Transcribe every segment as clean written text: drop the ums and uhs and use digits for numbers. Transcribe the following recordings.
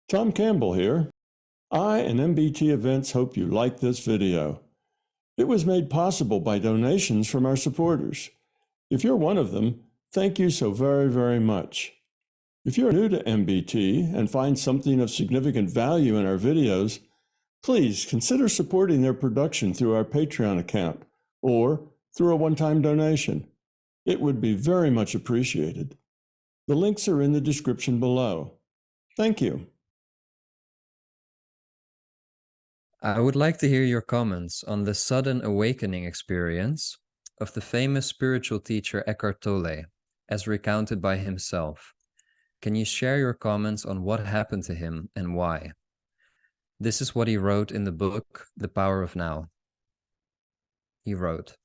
Tom Campbell here. I and MBT Events hope you like this video. It was made possible by donations from our supporters. If you're one of them, thank you so very, very much. If you're new to MBT and find something of significant value in our videos, please consider supporting their production through our Patreon account or through a one-time donation. It would be very much appreciated. The links are in the description below. Thank you. I would like to hear your comments on the sudden awakening experience of the famous spiritual teacher Eckhart Tolle, as recounted by himself. Can you share your comments on what happened to him and why? This is what he wrote in the book, The Power of Now. He wrote,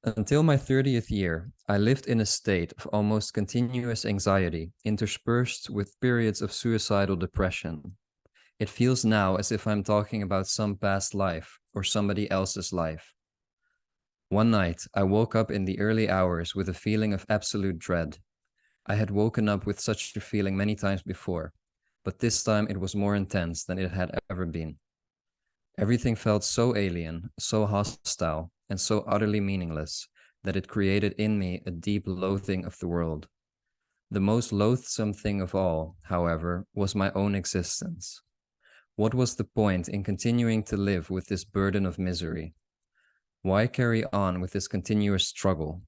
"Until my 30th year, I lived in a state of almost continuous anxiety, interspersed with periods of suicidal depression. It feels now as if I'm talking about some past life or somebody else's life. One night, I woke up in the early hours with a feeling of absolute dread. I had woken up with such a feeling many times before, but this time it was more intense than it had ever been. Everything felt so alien, so hostile, and so utterly meaningless that it created in me a deep loathing of the world. The most loathsome thing of all, however, was my own existence. What was the point in continuing to live with this burden of misery? Why carry on with this continuous struggle?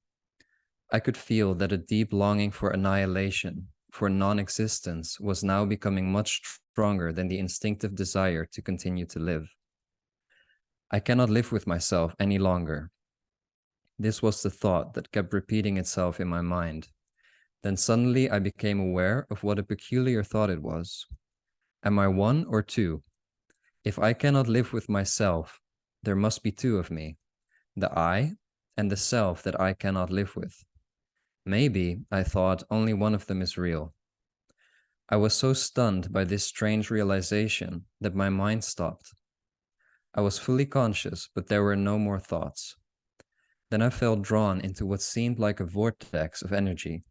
I could feel that a deep longing for annihilation, for non-existence, was now becoming much stronger than the instinctive desire to continue to live. I cannot live with myself any longer. This was the thought that kept repeating itself in my mind. Then suddenly I became aware of what a peculiar thought it was. Am I one or two? If I cannot live with myself, there must be two of me, the I and the self that I cannot live with. Maybe, I thought, only one of them is real. I was so stunned by this strange realization that my mind stopped. I was fully conscious, but there were no more thoughts. Then I felt drawn into what seemed like a vortex of energy.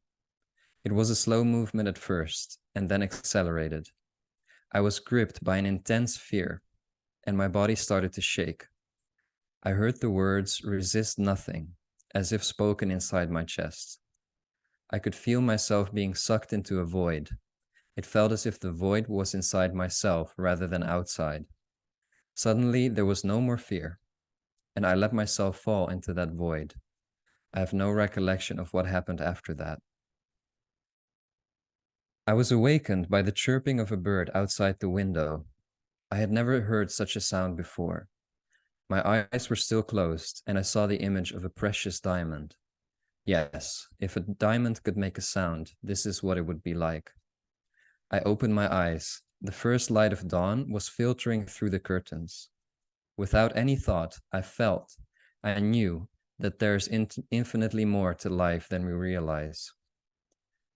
It was a slow movement at first, and then accelerated. I was gripped by an intense fear, and my body started to shake. I heard the words "resist nothing," as if spoken inside my chest. I could feel myself being sucked into a void. It felt as if the void was inside myself rather than outside. Suddenly, there was no more fear, and I let myself fall into that void. I have no recollection of what happened after that. I was awakened by the chirping of a bird outside the window. I had never heard such a sound before. My eyes were still closed, and I saw the image of a precious diamond. Yes, if a diamond could make a sound, this is what it would be like. I opened my eyes. The first light of dawn was filtering through the curtains. Without any thought, I knew that there is infinitely more to life than we realize.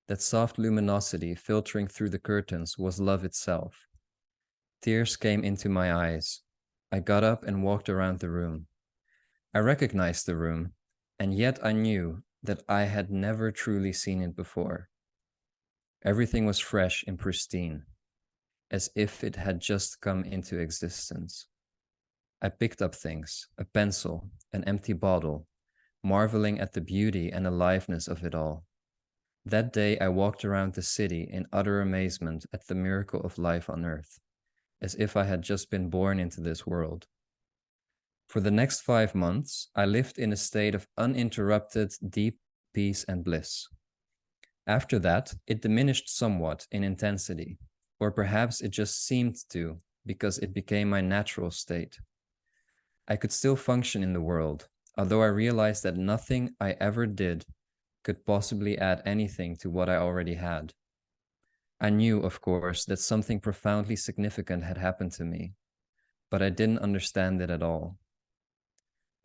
That soft luminosity filtering through the curtains was love itself. Tears came into my eyes. I got up and walked around the room. I recognized the room, and yet I knew that I had never truly seen it before. Everything was fresh and pristine, as if it had just come into existence. I picked up things, a pencil, an empty bottle, marveling at the beauty and aliveness of it all. That day I walked around the city in utter amazement at the miracle of life on earth, as if I had just been born into this world. For the next 5 months, I lived in a state of uninterrupted, deep peace and bliss. After that, it diminished somewhat in intensity, or perhaps it just seemed to, because it became my natural state. I could still function in the world, although I realized that nothing I ever did could possibly add anything to what I already had. I knew, of course, that something profoundly significant had happened to me, but I didn't understand it at all.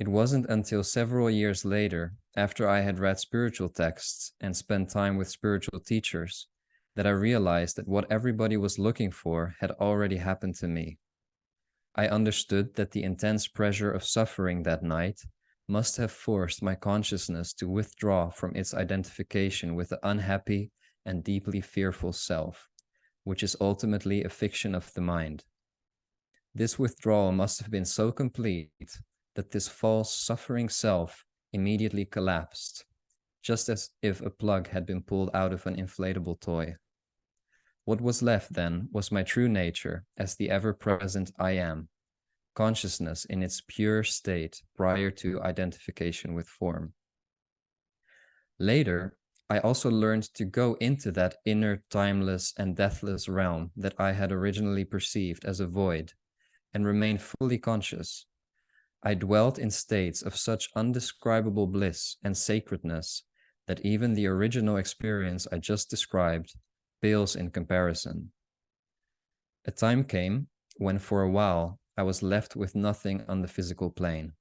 It wasn't until several years later, after I had read spiritual texts and spent time with spiritual teachers, that I realized that what everybody was looking for had already happened to me. I understood that the intense pressure of suffering that night must have forced my consciousness to withdraw from its identification with the unhappy and deeply fearful self, which is ultimately a fiction of the mind. This withdrawal must have been so complete that this false suffering self immediately collapsed, just as if a plug had been pulled out of an inflatable toy. What was left then was my true nature as the ever-present I am, consciousness in its pure state prior to identification with form. Later, I also learned to go into that inner timeless and deathless realm that I had originally perceived as a void and remain fully conscious. I dwelt in states of such undescribable bliss and sacredness that even the original experience I just described pales in comparison. A time came when for a while I was left with nothing on the physical plane.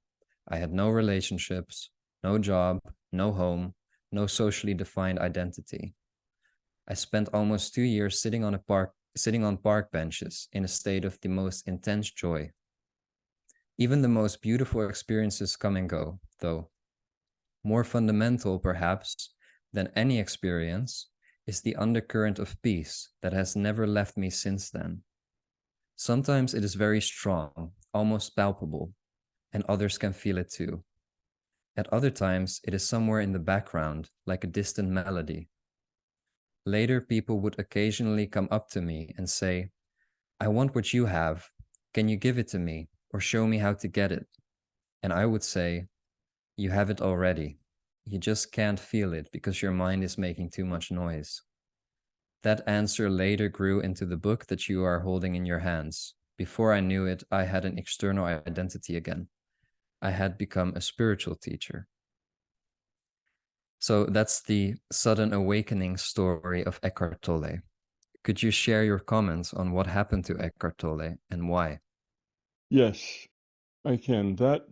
I had no relationships, no job, no home, no socially defined identity. I spent almost 2 years sitting on park benches in a state of the most intense joy. Even the most beautiful experiences come and go, though. More fundamental, perhaps, than any experience is the undercurrent of peace that has never left me since then. Sometimes it is very strong, almost palpable, and others can feel it too. At other times, it is somewhere in the background, like a distant melody. Later, people would occasionally come up to me and say, "I want what you have. Can you give it to me or show me how to get it?" And I would say, "You have it already. You just can't feel it because your mind is making too much noise." That answer later grew into the book that you are holding in your hands. Before I knew it, I had an external identity again. I had become a spiritual teacher. So that's the sudden awakening story of Eckhart Tolle. Could you share your comments on what happened to Eckhart Tolle and why? Yes, I can. That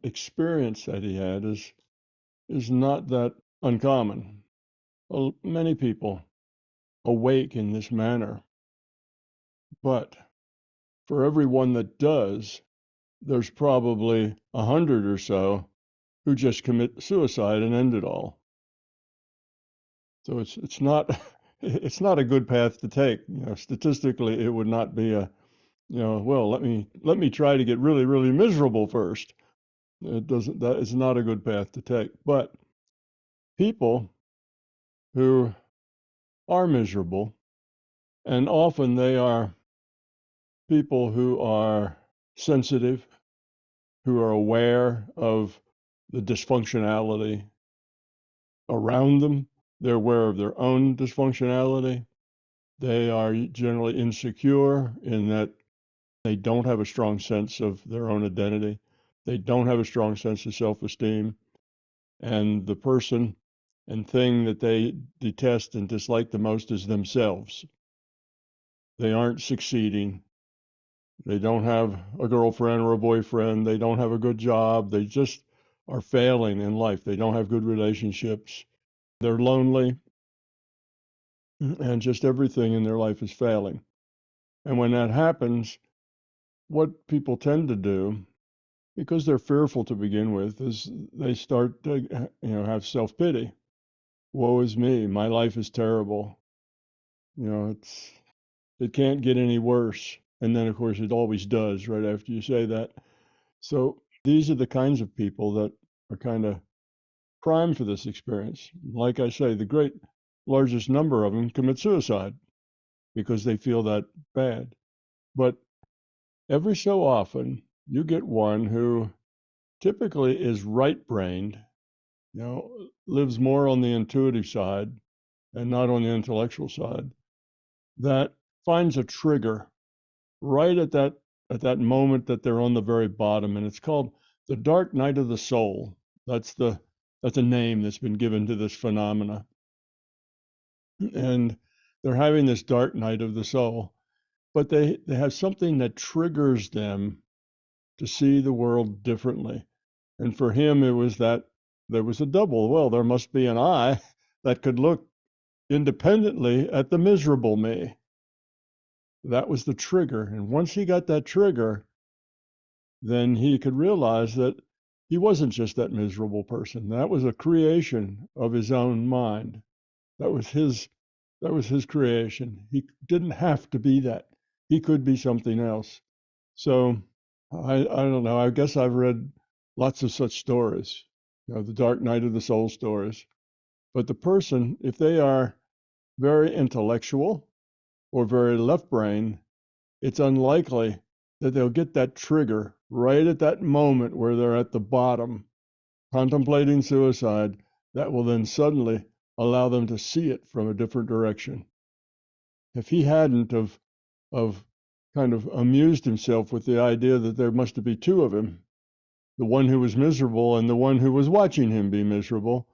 experience that he had is not that uncommon. Well, many people awake in this manner, but for every one that does, there's probably 100 or so who just commit suicide and end it all. So it's not it's not a good path to take. Statistically, it would not be well, let me try to get really, really miserable first. That is not a good path to take. But people who are miserable, and often they are people who are sensitive, who are aware of the dysfunctionality around them. They're aware of their own dysfunctionality. They are generally insecure in that they don't have a strong sense of their own identity. They don't have a strong sense of self-esteem. And the person and thing that they detest and dislike the most is themselves. They aren't succeeding. They don't have a girlfriend or a boyfriend. They don't have a good job. They just are failing in life. They don't have good relationships. They're lonely, and just everything in their life is failing. And when that happens, what people tend to do, because they're fearful to begin with, is they start to have self-pity. Woe is me. My life is terrible. It can't get any worse. And then, of course, it always does right after you say that. So these are the kinds of people that are kind of primed for this experience. Like I say, the largest number of them commit suicide because they feel that bad. But every so often, you get one who typically is right-brained, lives more on the intuitive side and not on the intellectual side, that finds a trigger right at that moment that they're on the very bottom, and it's called the dark night of the soul. That's a name that's been given to this phenomena. And they're having this dark night of the soul, but they have something that triggers them to see the world differently. And for him, it was that there was a double. Well, there must be an I that could look independently at the miserable me. That was the trigger. And once he got that trigger, then he could realize that he wasn't just that miserable person. That was a creation of his own mind. That was his That was his creation. He didn't have to be that. He could be something else. So I don't know. I guess I've read lots of such stories, the dark night of the soul stories. But the person, if they are very intellectual or very left brain, it's unlikely that they'll get that trigger right at that moment where they're at the bottom, contemplating suicide, that will then suddenly allow them to see it from a different direction. If he hadn't of kind of amused himself with the idea that there must be two of him, the one who was miserable and the one who was watching him be miserable,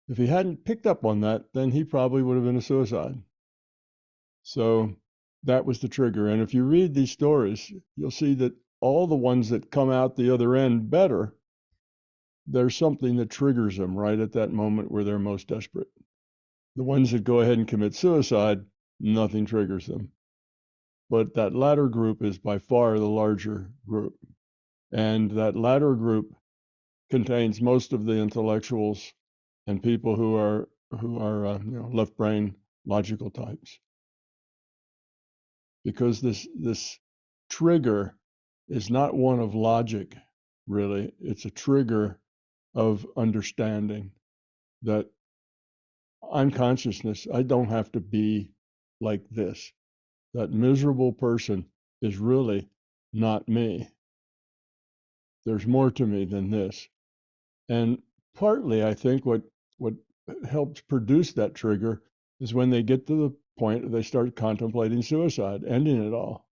if he hadn't picked up on that, then he probably would have been a suicide. So that was the trigger. And if you read these stories, you'll see that all the ones that come out the other end better, there's something that triggers them right at that moment where they're most desperate. The ones that go ahead and commit suicide, nothing triggers them. But that latter group is by far the larger group. And that latter group contains most of the intellectuals and people who are left brain logical types. Because this trigger is not one of logic, really. It's a trigger of understanding that I'm consciousness. I don't have to be like this. That miserable person is really not me. There's more to me than this. And partly, I think what helps produce that trigger is when they get to the point where they start contemplating suicide, ending it all.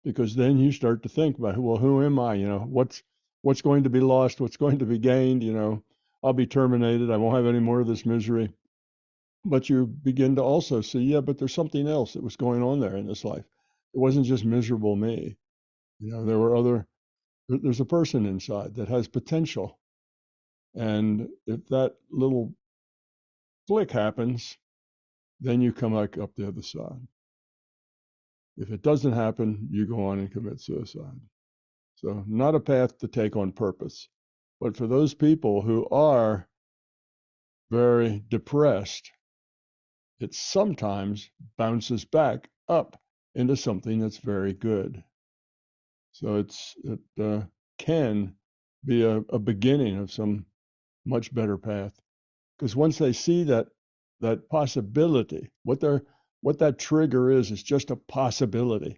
Because then you start to think about, well, who am I? What's going to be lost? What's going to be gained? I'll be terminated. I won't have any more of this misery. But you begin to also see, yeah, but there's something else that was going on there in this life. It wasn't just miserable me. There's a person inside that has potential. And if that little click happens, then you come back up the other side. If it doesn't happen, you go on and commit suicide. So not a path to take on purpose. But for those people who are very depressed, it sometimes bounces back up into something that's very good. So it can be a beginning of some much better path. Because once they see that possibility, what that trigger is just a possibility.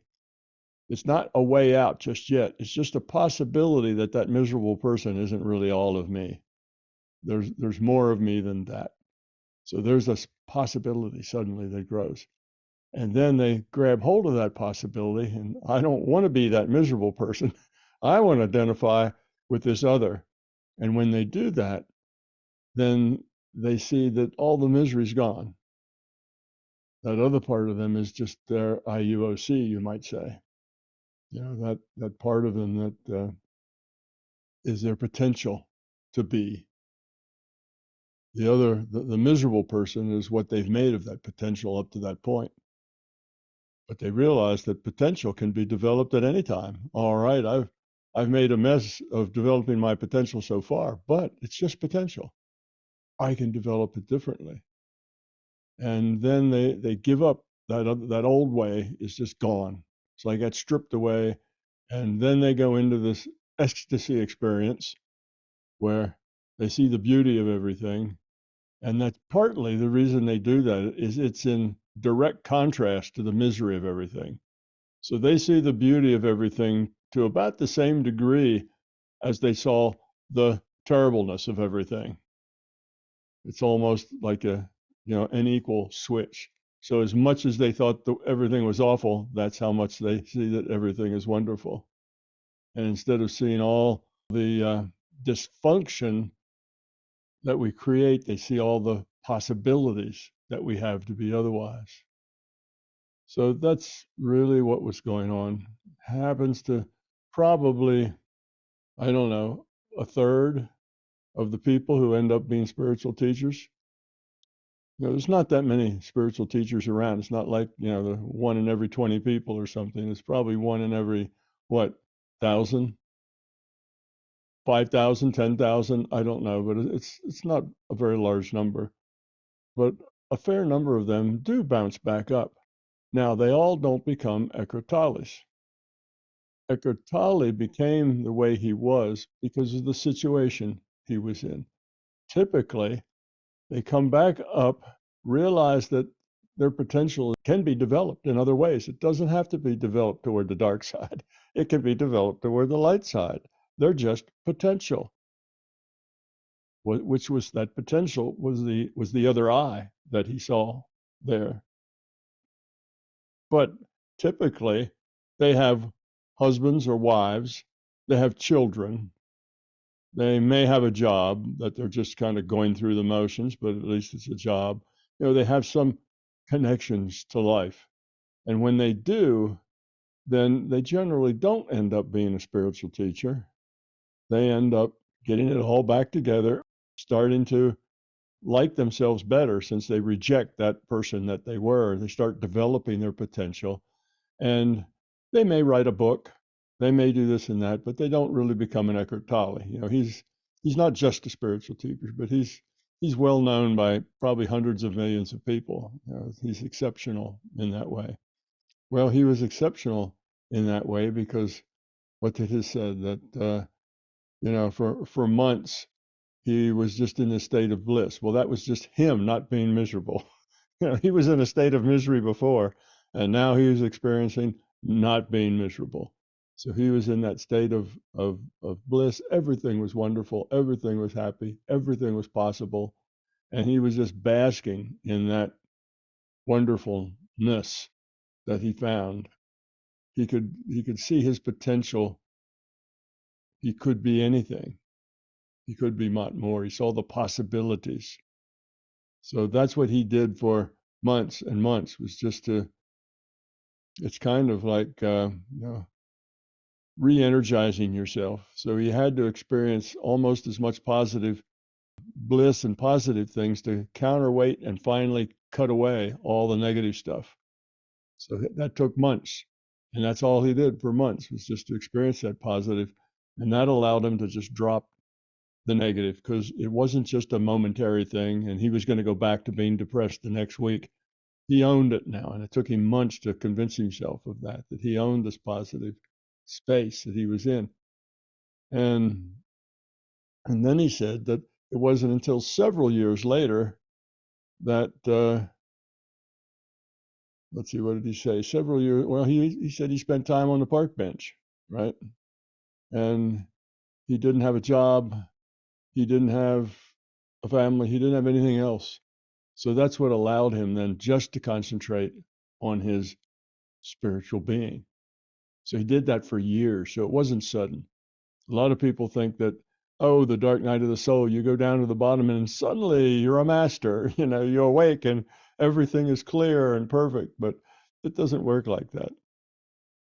It's not a way out just yet. It's just a possibility that miserable person isn't really all of me. There's more of me than that. So there's a possibility suddenly that grows. And then they grab hold of that possibility, and I don't want to be that miserable person. I want to identify with this other. And when they do that, then they see that all the misery's gone. That other part of them is just their IUOC, you might say. That part of them that is their potential to be. The miserable person is what they've made of that potential up to that point. But they realize that potential can be developed at any time. All right, I've made a mess of developing my potential so far, but it's just potential. I can develop it differently. And then they give up. That old way is just gone. It's like that's stripped away. And then they go into this ecstasy experience where they see the beauty of everything. And that's partly the reason they do that is it's in direct contrast to the misery of everything. So they see the beauty of everything to about the same degree as they saw the terribleness of everything. It's almost like an equal switch. So as much as they thought everything was awful, that's how much they see that everything is wonderful. And instead of seeing all the dysfunction that we create, they see all the possibilities that we have to be otherwise. So that's really what was going on. Happens to probably, I don't know, a third of the people who end up being spiritual teachers. There's not that many spiritual teachers around. It's not like, the 1 in every 20 people or something. It's probably 1 in every, 1,000, 5,000, 10,000, I don't know, but it's not a very large number. But a fair number of them do bounce back up. Now, they all don't become Eckhart Tolles. Eckhart Tolle became the way he was because of the situation he was in. Typically, they come back up, realize that their potential can be developed in other ways. It doesn't have to be developed toward the dark side. It can be developed toward the light side. They're just potential. Which was that potential was the other eye that he saw there. But typically, they have husbands or wives, they have children, they may have a job that they're just kind of going through the motions, but at least it's a job. They have some connections to life. And when they do, then they generally don't end up being a spiritual teacher. They end up getting it all back together, starting to like themselves better since they reject that person that they were. They start developing their potential. And they may write a book, they may do this and that, but they don't really become an Eckhart Tolle. He's not just a spiritual teacher, but he's well known by probably hundreds of millions of people. He's exceptional in that way. Well, he was exceptional in that way because what did he said that for months he was just in a state of bliss. Well, that was just him not being miserable. He was in a state of misery before, and now he was experiencing not being miserable. So he was in that state of bliss. Everything was wonderful. Everything was happy. Everything was possible. And he was just basking in that wonderfulness that he found. He could see his potential. He could be anything. He could be much more. He saw the possibilities. So that's what he did for months and months, was just to, it's kind of like, re-energizing yourself. So he had to experience almost as much positive bliss and positive things to counterweight and finally cut away all the negative stuff. So that took months. And that's all he did for months, was just to experience that positive. And that allowed him to just drop the negative, because it wasn't just a momentary thing and he was going to go back to being depressed the next week. He owned it now, and it took him months to convince himself of that he owned this positive space that he was in. And then he said that it wasn't until several years later that let's see, what did he say? Several years. Well, he said he spent time on the park bench, right? And he didn't have a job. He didn't have a family. He didn't have anything else. So that's what allowed him then just to concentrate on his spiritual being. So he did that for years. So it wasn't sudden. A lot of people think that, oh, the dark night of the soul, you go down to the bottom and suddenly you're a master. You awake and everything is clear and perfect. But it doesn't work like that.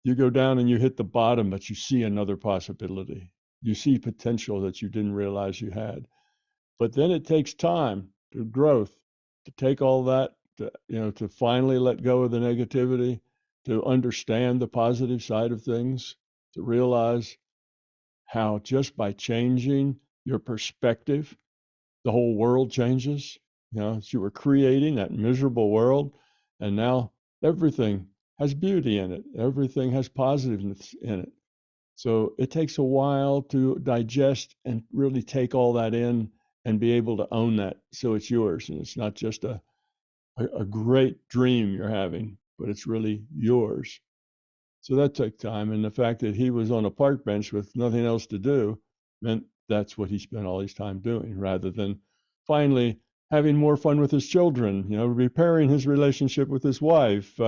You go down and you hit the bottom, but you see another possibility. You see potential that you didn't realize you had. But then it takes time to growth, to take all that, to finally let go of the negativity, to understand the positive side of things, to realize how just by changing your perspective, the whole world changes. You were creating that miserable world, and now everything has beauty in it. Everything has positiveness in it. So it takes a while to digest and really take all that in and be able to own that, so it's yours. And it's not just a great dream you're having, but it's really yours. So that took time. And the fact that he was on a park bench with nothing else to do meant that's what he spent all his time doing, rather than finally having more fun with his children, repairing his relationship with his wife,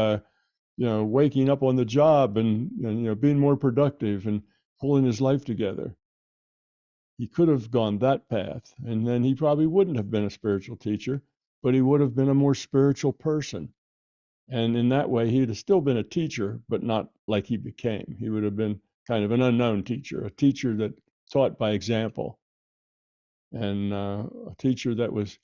waking up on the job and being more productive and pulling his life together. He could have gone that path, and then he probably wouldn't have been a spiritual teacher, but he would have been a more spiritual person. And in that way, he'd have still been a teacher, but not like he became. He would have been kind of an unknown teacher, a teacher that taught by example, and a teacher that was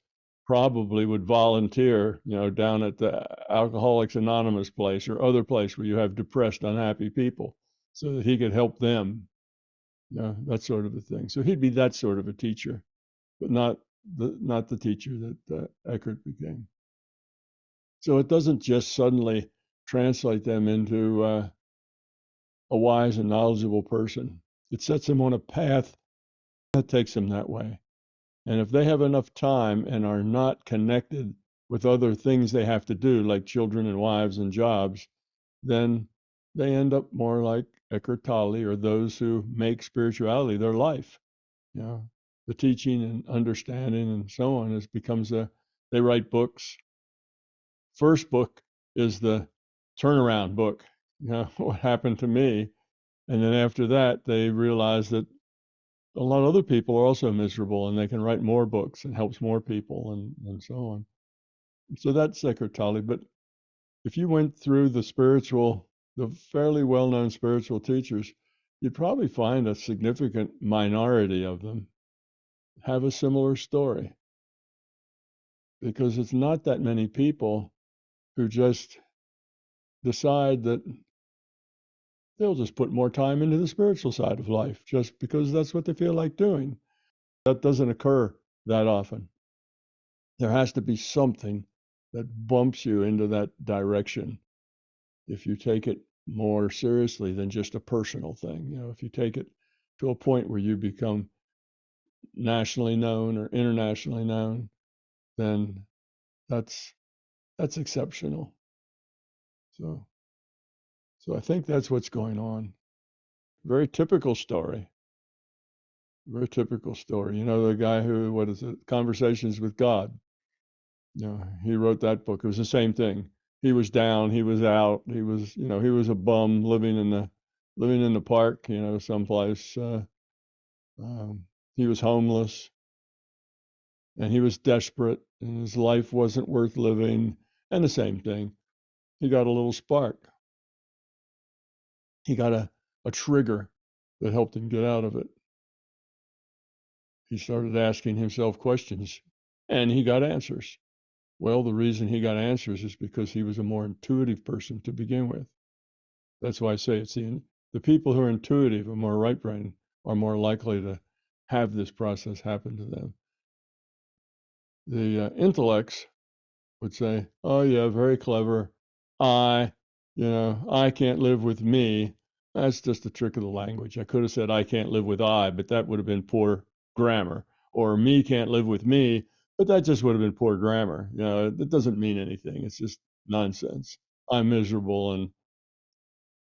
probably would volunteer, down at the Alcoholics Anonymous place or other place where you have depressed, unhappy people, so that he could help them, that sort of a thing. So he'd be that sort of a teacher, but not the teacher that Eckhart became. So it doesn't just suddenly translate them into a wise and knowledgeable person. It sets them on a path that takes them that way. And if they have enough time and are not connected with other things they have to do, like children and wives and jobs, then they end up more like Eckhart Tolle or those who make spirituality their life. You know, the teaching and understanding and so on they write books. First book is the turnaround book, what happened to me. And then after that, they realize that a lot of other people are also miserable and they can write more books and helps more people and so on. So that's Eckhart Tolle. But if you went through the fairly well-known spiritual teachers, you'd probably find a significant minority of them have a similar story, because it's not that many people who just decide that they'll just put more time into the spiritual side of life just because that's what they feel like doing. That doesn't occur that often. There has to be something that bumps you into that direction if you take it more seriously than just a personal thing. If you take it to a point where you become nationally known or internationally known, then that's exceptional. So I think that's what's going on. Very typical story. Very typical story. The guy who, what is it, Conversations with God. He wrote that book. It was the same thing. He was down, he was out, he was a bum living in the park, someplace. He was homeless, and he was desperate, and his life wasn't worth living. And the same thing. He got a little spark. He got a trigger that helped him get out of it. He started asking himself questions, and he got answers. Well, the reason he got answers is because he was a more intuitive person to begin with. That's why I say the people who are intuitive and more right brain are more likely to have this process happen to them. The intellects would say, "Oh yeah, very clever. I can't live with me." That's just a trick of the language. I could have said I can't live with I, but that would have been poor grammar. Or me can't live with me, but that just would have been poor grammar. It doesn't mean anything. It's just nonsense. I'm miserable, and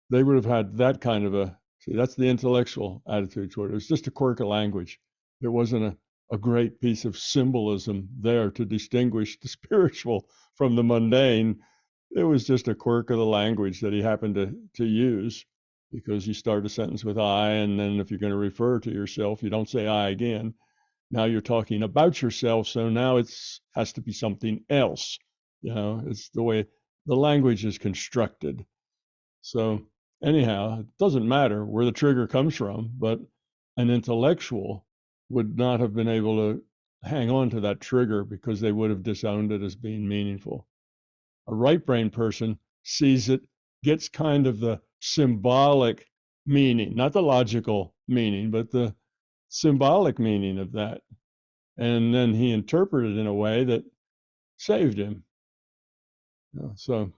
they would have had that kind of that's the intellectual attitude toward it. It was just a quirk of language. There wasn't a great piece of symbolism there to distinguish the spiritual from the mundane. It was just a quirk of the language that he happened to use, because you start a sentence with I, and then if you're going to refer to yourself, you don't say I again. Now you're talking about yourself, so now has to be something else. It's the way the language is constructed. So anyhow, it doesn't matter where the trigger comes from, but an intellectual would not have been able to hang on to that trigger because they would have disowned it as being meaningful. A right brain person sees it, gets kind of the symbolic meaning, not the logical meaning, but the symbolic meaning of that. And then he interpreted it in a way that saved him. So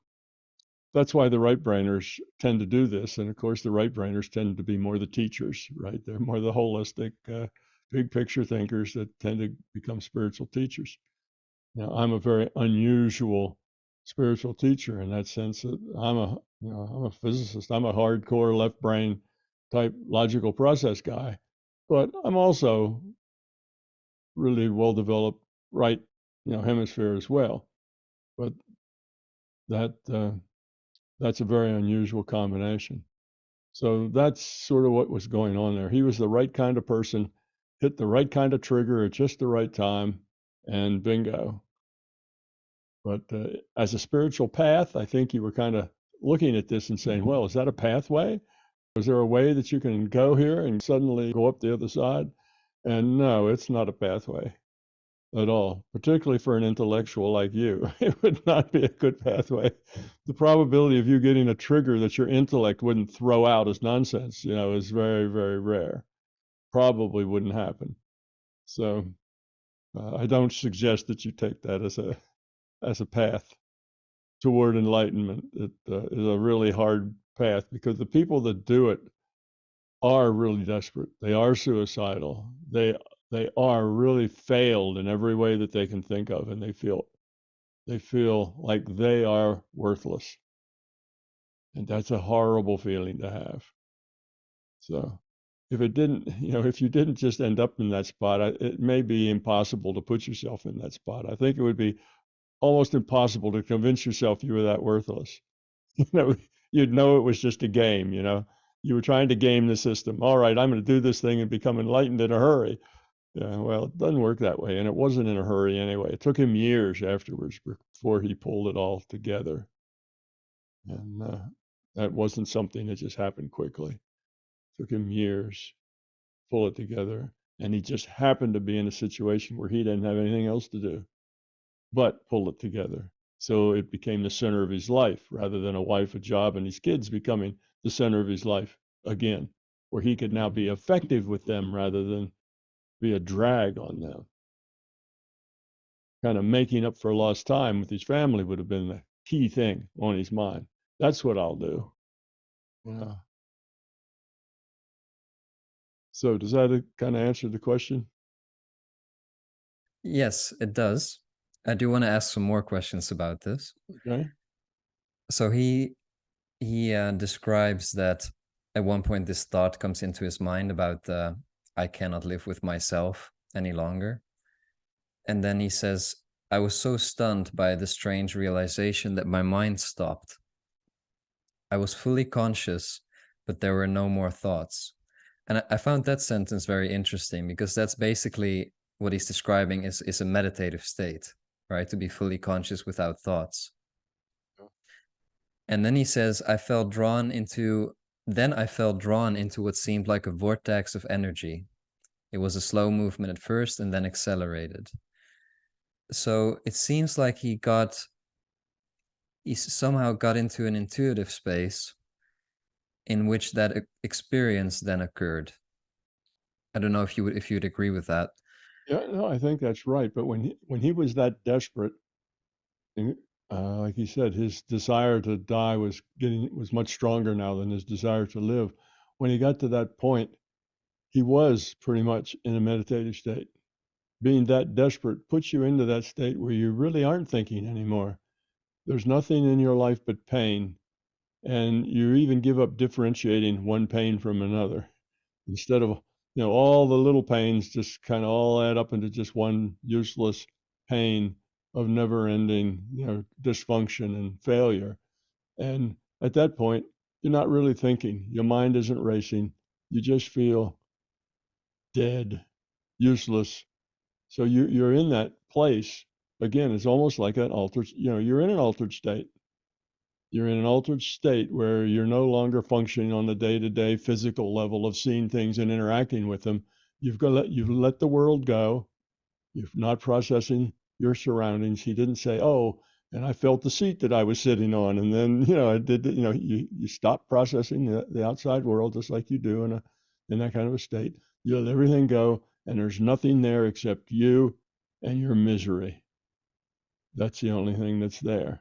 that's why the right brainers tend to do this. And of course, the right brainers tend to be more the teachers, right? They're more the holistic, big picture thinkers that tend to become spiritual teachers. Now, I'm a very unusual spiritual teacher in that sense that I'm a physicist. I'm a hardcore left brain type logical process guy, but I'm also really well developed right, hemisphere as well. But that that's a very unusual combination. So that's sort of what was going on there. He was the right kind of person, hit the right kind of trigger at just the right time, and bingo. But as a spiritual path, I think you were kind of looking at this and saying, well, is that a pathway? Is there a way that you can go here and suddenly go up the other side? And no, it's not a pathway at all, particularly for an intellectual like you. It would not be a good pathway. The probability of you getting a trigger that your intellect wouldn't throw out as nonsense, is very, very rare. Probably wouldn't happen. So I don't suggest that you take that as a path. toward enlightenment. It is a really hard path because the people that do it are really desperate. They are suicidal. They are really failed in every way that they can think of, and they feel like they are worthless. And that's a horrible feeling to have. So if you didn't just end up in that spot, it may be impossible to put yourself in that spot. I think it would be almost impossible to convince yourself you were that worthless. You'd know it was just a game, You were trying to game the system. All right, I'm going to do this thing and become enlightened in a hurry. Yeah, well, it doesn't work that way, and it wasn't in a hurry anyway. It took him years afterwards before he pulled it all together. And that wasn't something that just happened quickly. It took him years to pull it together, and he just happened to be in a situation where he didn't have anything else to do but pull it together. So it became the center of his life rather than a wife, a job, and his kids becoming the center of his life again, where he could now be effective with them rather than be a drag on them. Kind of making up for lost time with his family would have been the key thing on his mind. That's what I'll do. Yeah. So does that kind of answer the question? Yes, it does. I do want to ask some more questions about this. Okay. So he describes that at one point this thought comes into his mind about I cannot live with myself any longer. And then he says, I was so stunned by the strange realization that my mind stopped. I was fully conscious, but there were no more thoughts. And I found that sentence very interesting because that's basically what he's describing is a meditative state, right? To be fully conscious without thoughts. And then he says, I felt drawn into what seemed like a vortex of energy. It was a slow movement at first and then accelerated. So it seems like he somehow got into an intuitive space in which that experience then occurred. I don't know if you'd agree with that. Yeah, no, I think that's right. But when he was that desperate, and, like he said, his desire to die was much stronger now than his desire to live. When he got to that point, he was pretty much in a meditative state. Being that desperate puts you into that state where you really aren't thinking anymore. There's nothing in your life but pain, and you even give up differentiating one pain from another. Instead of, all the little pains just kind of all add up into just one useless pain of never ending, dysfunction and failure. And at that point, you're not really thinking. Your mind isn't racing. You just feel dead, useless. So you're in that place. Again, it's almost like an altered, you're in an altered state. You're in an altered state where you're no longer functioning on the day-to-day physical level of seeing things and interacting with them. You've let the world go. You're not processing your surroundings. He didn't say, "Oh, and I felt the seat that I was sitting on," and then I did. You stop processing the outside world just like you do in that kind of a state. You let everything go, and there's nothing there except you and your misery. That's the only thing that's there.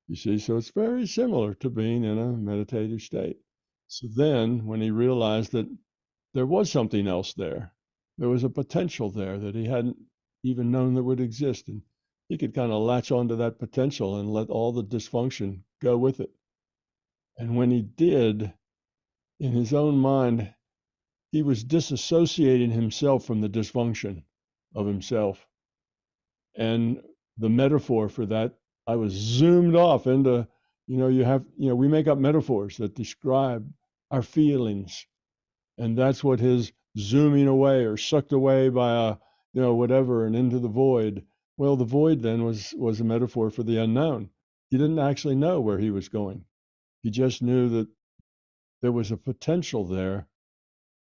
You see, so it's very similar to being in a meditative state. So then, when he realized that there was something else there was a potential there that he hadn't even known that would exist, and he could kind of latch onto that potential and let all the dysfunction go with it. And when he did, in his own mind, he was disassociating himself from the dysfunction of himself. And the metaphor for that, I was zoomed off into, we make up metaphors that describe our feelings. And that's what his zooming away or sucked away by whatever and into the void. Well, the void then was a metaphor for the unknown. He didn't actually know where he was going. He just knew that there was a potential there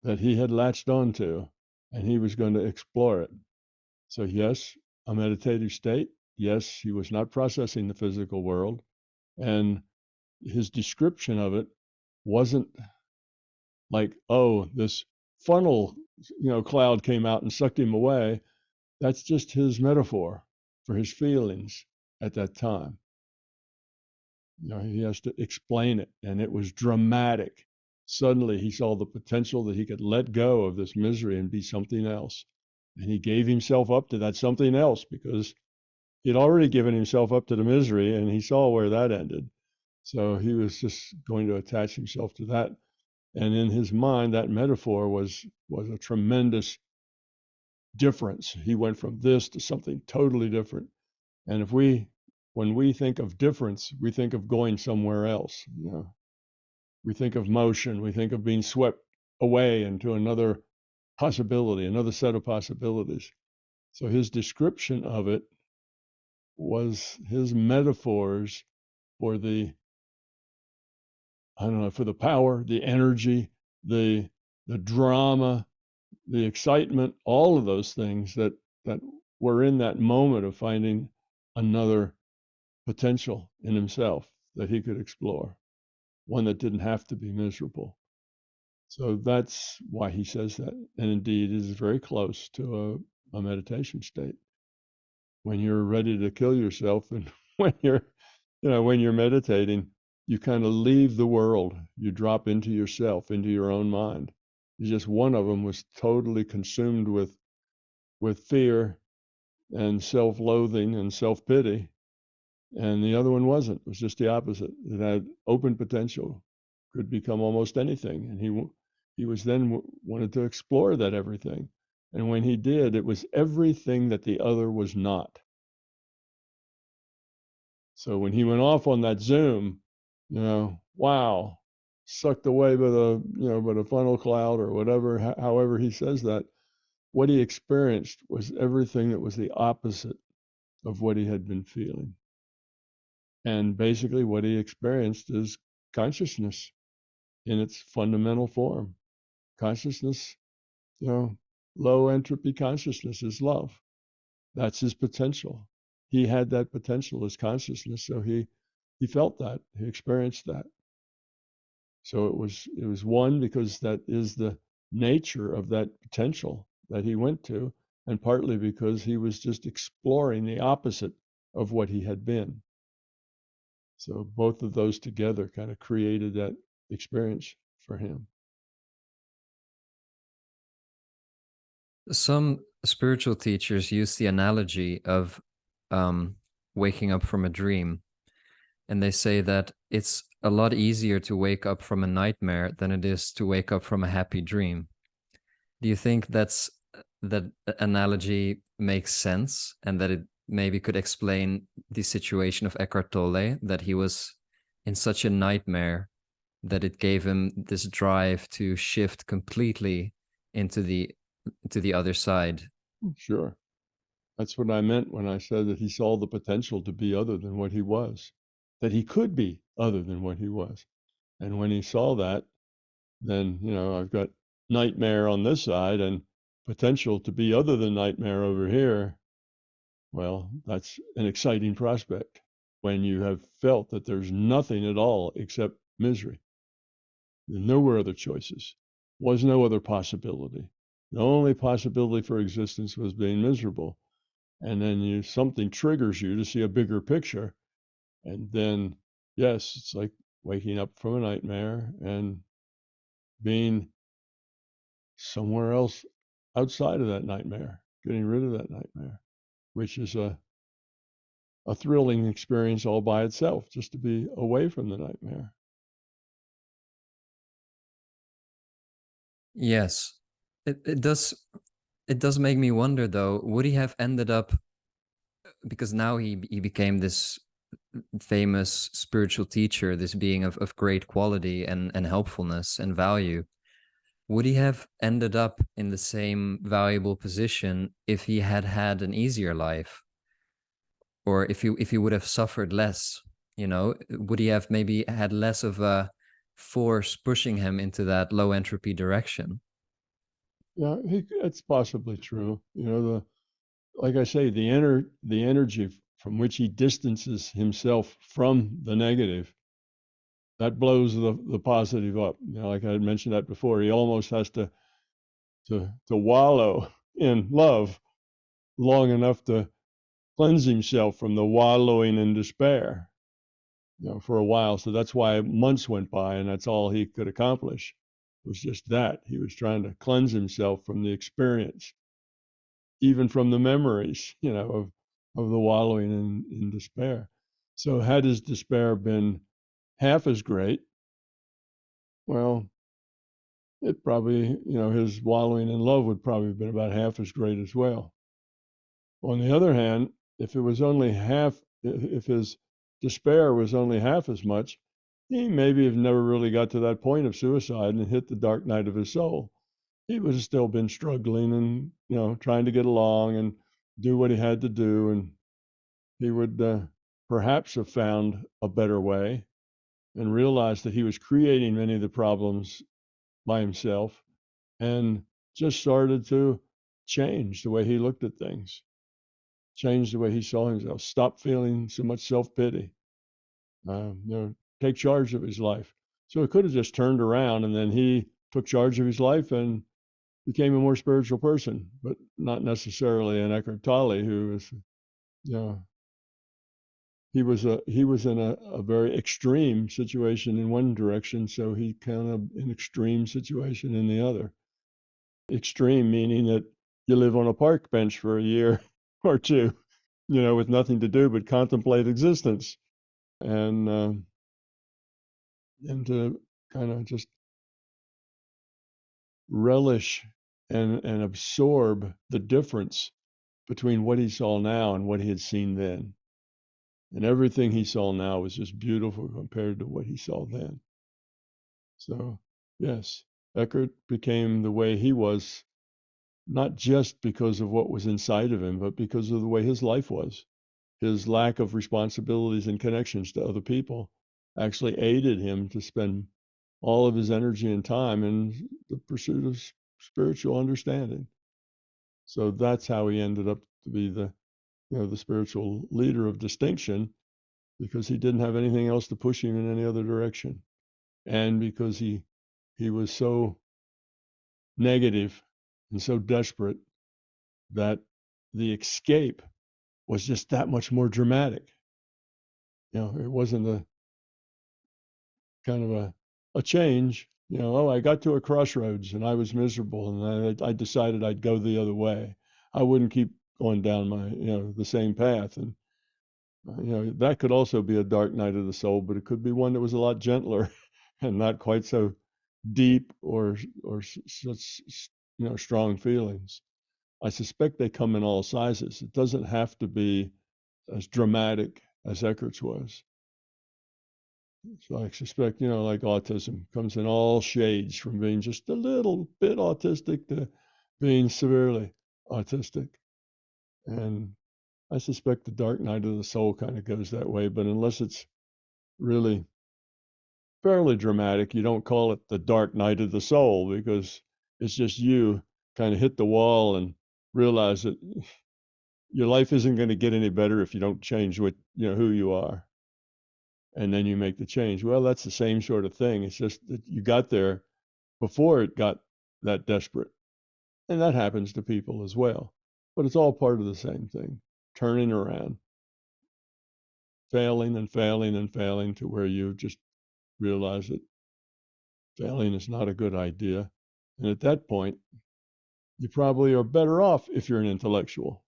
that he had latched onto, and he was going to explore it. So yes, a meditative state. Yes, he was not processing the physical world, and his description of it wasn't like, oh, this funnel, cloud came out and sucked him away. That's just his metaphor for his feelings at that time. He has to explain it, and it was dramatic. Suddenly, he saw the potential that he could let go of this misery and be something else. And he gave himself up to that something else because he'd already given himself up to the misery, and he saw where that ended. So he was just going to attach himself to that. And in his mind, that metaphor was a tremendous difference. He went from this to something totally different. And when we think of difference, we think of going somewhere else. We think of motion. We think of being swept away into another possibility, another set of possibilities. So his description of it was his metaphors for the, I don't know, for the power, the energy, the drama, the excitement, all of those things that were in that moment of finding another potential in himself that he could explore, one that didn't have to be miserable. So that's why he says that. And indeed, it is very close to a meditation state. When you're ready to kill yourself and when you're meditating, you kind of leave the world. You drop into yourself, into your own mind. Just one of them was totally consumed with fear and self-loathing and self-pity, and the other one wasn't. It was just the opposite. It had open potential, could become almost anything, and he was then wanted to explore that everything. And when he did, it was everything that the other was not. So when he went off on that Zoom, wow, sucked away by the funnel cloud or whatever, however he says that, what he experienced was everything that was the opposite of what he had been feeling. And basically what he experienced is consciousness in its fundamental form. Consciousness, low entropy consciousness is love. That's his potential. He had that potential as consciousness, so he felt that, he experienced that. So it was one, because that is the nature of that potential that he went to, and partly because he was just exploring the opposite of what he had been. So both of those together kind of created that experience for him. Some spiritual teachers use the analogy of waking up from a dream, and they say that it's a lot easier to wake up from a nightmare than it is to wake up from a happy dream. Do you think that analogy makes sense, and that it maybe could explain the situation of Eckhart Tolle, that he was in such a nightmare that it gave him this drive to shift completely into the other side? Sure. That's what I meant when I said that he saw the potential to be other than what he was, that he could be other than what he was. And when he saw that, then, I've got nightmare on this side and potential to be other than nightmare over here. Well, that's an exciting prospect when you have felt that there's nothing at all except misery. There were other choices. Was no other possibility. The only possibility for existence was being miserable. And then something triggers you to see a bigger picture. And then, yes, it's like waking up from a nightmare and being somewhere else outside of that nightmare, getting rid of that nightmare, which is a thrilling experience all by itself, just to be away from the nightmare. Yes, it does make me wonder, though, would he have ended up, because now he became this famous spiritual teacher, this being of great quality and helpfulness and value, would he have ended up in the same valuable position if he had had an easier life, or if he would have suffered less? Would he have maybe had less of a force pushing him into that low entropy direction? Yeah, it's possibly true. Like I say, the energy from which he distances himself from the negative, that blows the positive up. Like I had mentioned that before, he almost has to wallow in love long enough to cleanse himself from the wallowing in despair. for a while. So that's why months went by, and that's all he could accomplish. It was just that. He was trying to cleanse himself from the experience, even from the memories, of the wallowing in despair. So had his despair been half as great, well, it probably, his wallowing in love would probably have been about half as great as well. On the other hand, if it was only half, if his despair was only half as much, he maybe have never really got to that point of suicide and hit the dark night of his soul. He would have still been struggling and, trying to get along and do what he had to do. And he would perhaps have found a better way and realized that he was creating many of the problems by himself and just started to change the way he looked at things, change the way he saw himself, stop feeling so much self-pity, take charge of his life. So it could have just turned around and then he took charge of his life and became a more spiritual person, but not necessarily an Eckhart Tolle who was, he was in a very extreme situation in one direction, so he kind of an extreme situation in the other. Extreme meaning that you live on a park bench for a year or two, with nothing to do but contemplate existence, and to kind of just relish and absorb the difference between what he saw now and what he had seen then. And everything he saw now was just beautiful compared to what he saw then. So, yes, Eckhart became the way he was, not just because of what was inside of him, but because of the way his life was. His lack of responsibilities and connections to other people actually aided him to spend all of his energy and time in the pursuit of spiritual understanding. So that's how he ended up to be the spiritual leader of distinction, because he didn't have anything else to push him in any other direction. And because he was so negative and so desperate that the escape was just that much more dramatic. It wasn't a kind of a change, I got to a crossroads and I was miserable and I decided I'd go the other way. I wouldn't keep going down my, the same path. And, that could also be a dark night of the soul, but it could be one that was a lot gentler and not quite so deep or such, strong feelings. I suspect they come in all sizes. It doesn't have to be as dramatic as Eckhart's was. So I suspect, like autism comes in all shades, from being just a little bit autistic to being severely autistic. And I suspect the dark night of the soul kind of goes that way, but unless it's really fairly dramatic, you don't call it the dark night of the soul, because it's just you kind of hit the wall and realize that your life isn't going to get any better if you don't change who you are. And then you make the change. Well, that's the same sort of thing. It's just that you got there before it got that desperate. And that happens to people as well. But it's all part of the same thing, turning around, failing and failing and failing to where you just realize that failing is not a good idea. And at that point, you probably are better off if you're an intellectual,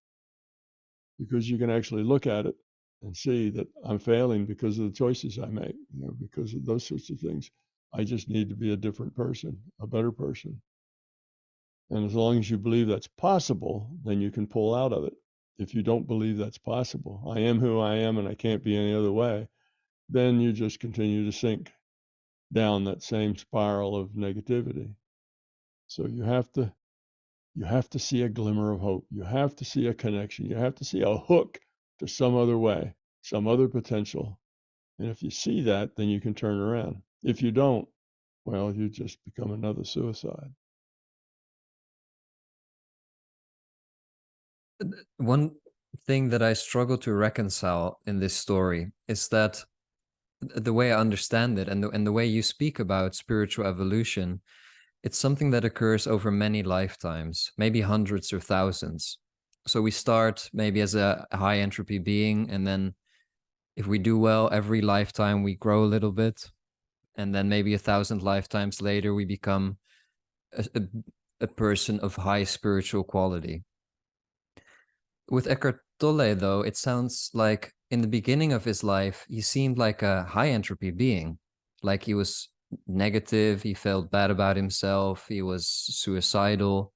because you can actually look at it and see that I'm failing because of the choices I make, because of those sorts of things. I just need to be a different person, a better person. And as long as you believe that's possible, then you can pull out of it. If you don't believe that's possible, I am who I am and I can't be any other way, then you just continue to sink down that same spiral of negativity. So you have to see a glimmer of hope. You have to see a connection. You have to see a hook to some other way, some other potential. And if you see that, then you can turn around. If you don't, well, you just become another suicide. One thing that I struggle to reconcile in this story is that the way I understand it, and the way you speak about spiritual evolution, it's something that occurs over many lifetimes, maybe hundreds or thousands. So we start maybe as a high entropy being, and then if we do well every lifetime, we grow a little bit, and then maybe 1,000 lifetimes later, we become a person of high spiritual quality. With Eckhart Tolle, though, it sounds like in the beginning of his life, he seemed like a high entropy being. Like he was negative, he felt bad about himself, he was suicidal.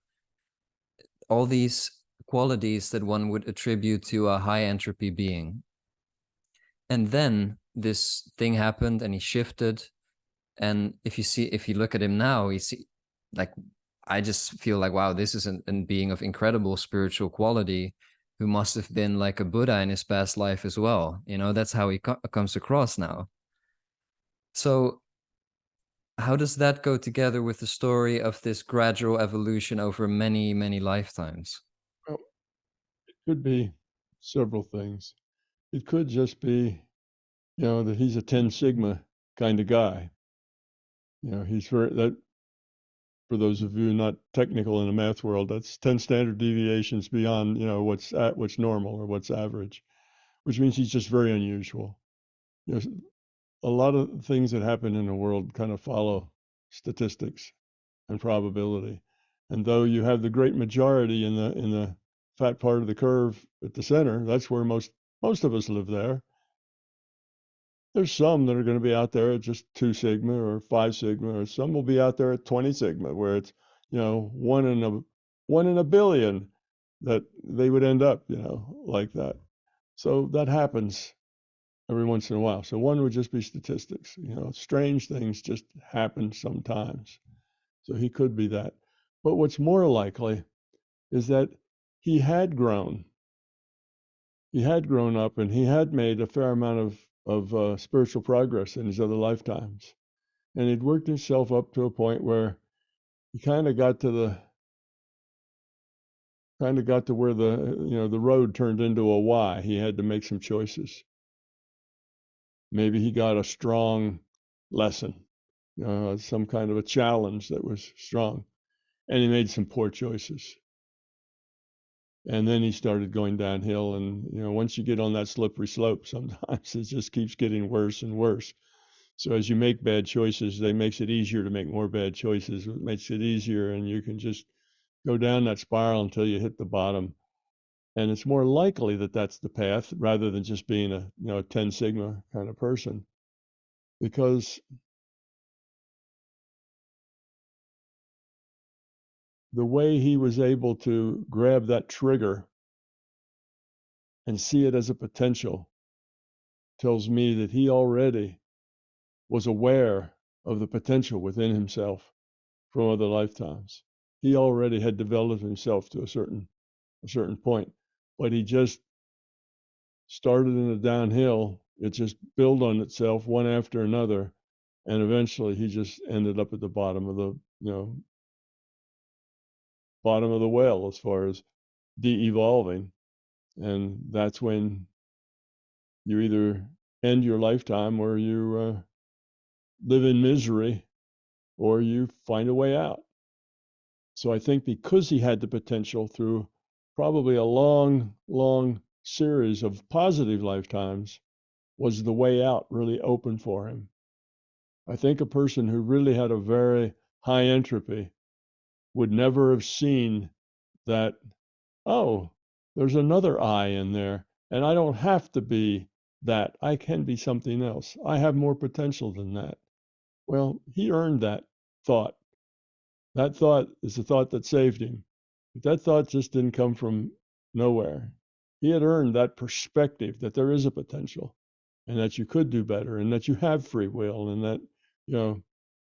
All these qualities that one would attribute to a high entropy being. And then this thing happened and he shifted. And if you look at him now, you see, like, I just feel like, wow, this is a being of incredible spiritual quality who must have been like a Buddha in his past life as well. You know, that's how he comes across now. So how does that go together with the story of this gradual evolution over many, many lifetimes? Well, it could be several things. It could just be, that he's a 10 sigma kind of guy. He's that, for those of you not technical in the math world, that's 10 standard deviations beyond, what's normal or what's average, which means he's just very unusual. A lot of things that happen in the world kind of follow statistics and probability. And though you have the great majority in the fat part of the curve at the center, that's where most of us live there. There's some that are going to be out there at just 2 sigma or 5 sigma, or some will be out there at 20 sigma, where it's, one in a billion that they would end up, like that. So that happens every once in a while. So one would just be statistics. Strange things just happen sometimes. So he could be that. But what's more likely is that he had grown. He had grown up and he had made a fair amount of spiritual progress in his other lifetimes. And he'd worked himself up to a point where he kind of got to where the road turned into a Y. He had to make some choices. Maybe he got a strong lesson, some kind of a challenge that was strong, and he made some poor choices. And then he started going downhill. And, once you get on that slippery slope, sometimes it just keeps getting worse and worse. So as you make bad choices, that makes it easier to make more bad choices. It makes it easier, and you can just go down that spiral until you hit the bottom. And it's more likely that that's the path rather than just being a 10 sigma kind of person. Because the way he was able to grab that trigger and see it as a potential tells me that he already was aware of the potential within himself from other lifetimes. He already had developed himself to a certain point, but he just started in a downhill. It just built on itself one after another, and eventually he just ended up at the bottom of the bottom of the well as far as de-evolving. And that's when you either end your lifetime or you live in misery or you find a way out. So I think because he had the potential through probably a long, long series of positive lifetimes, was the way out really open for him. I think a person who really had a very high entropy would never have seen that, oh, there's another I in there, and I don't have to be that. I can be something else. I have more potential than that. Well, he earned that thought. That thought is the thought that saved him. But that thought just didn't come from nowhere. He had earned that perspective that there is a potential and that you could do better and that you have free will and that,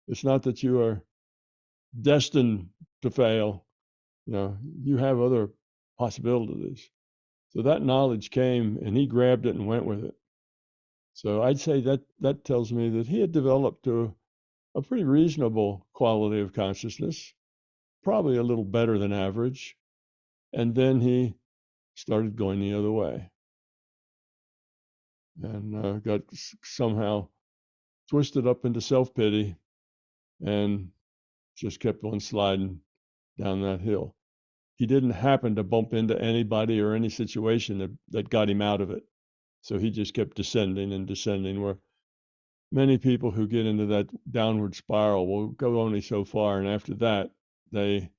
it's not that you are destined to fail. You have other possibilities. So that knowledge came and he grabbed it and went with it. So I'd say that tells me that he had developed to a pretty reasonable quality of consciousness, probably a little better than average. And then he started going the other way and got somehow twisted up into self-pity and just kept on sliding down that hill. He didn't happen to bump into anybody or any situation that got him out of it. So he just kept descending and descending, where many people who get into that downward spiral will go only so far, and after that, they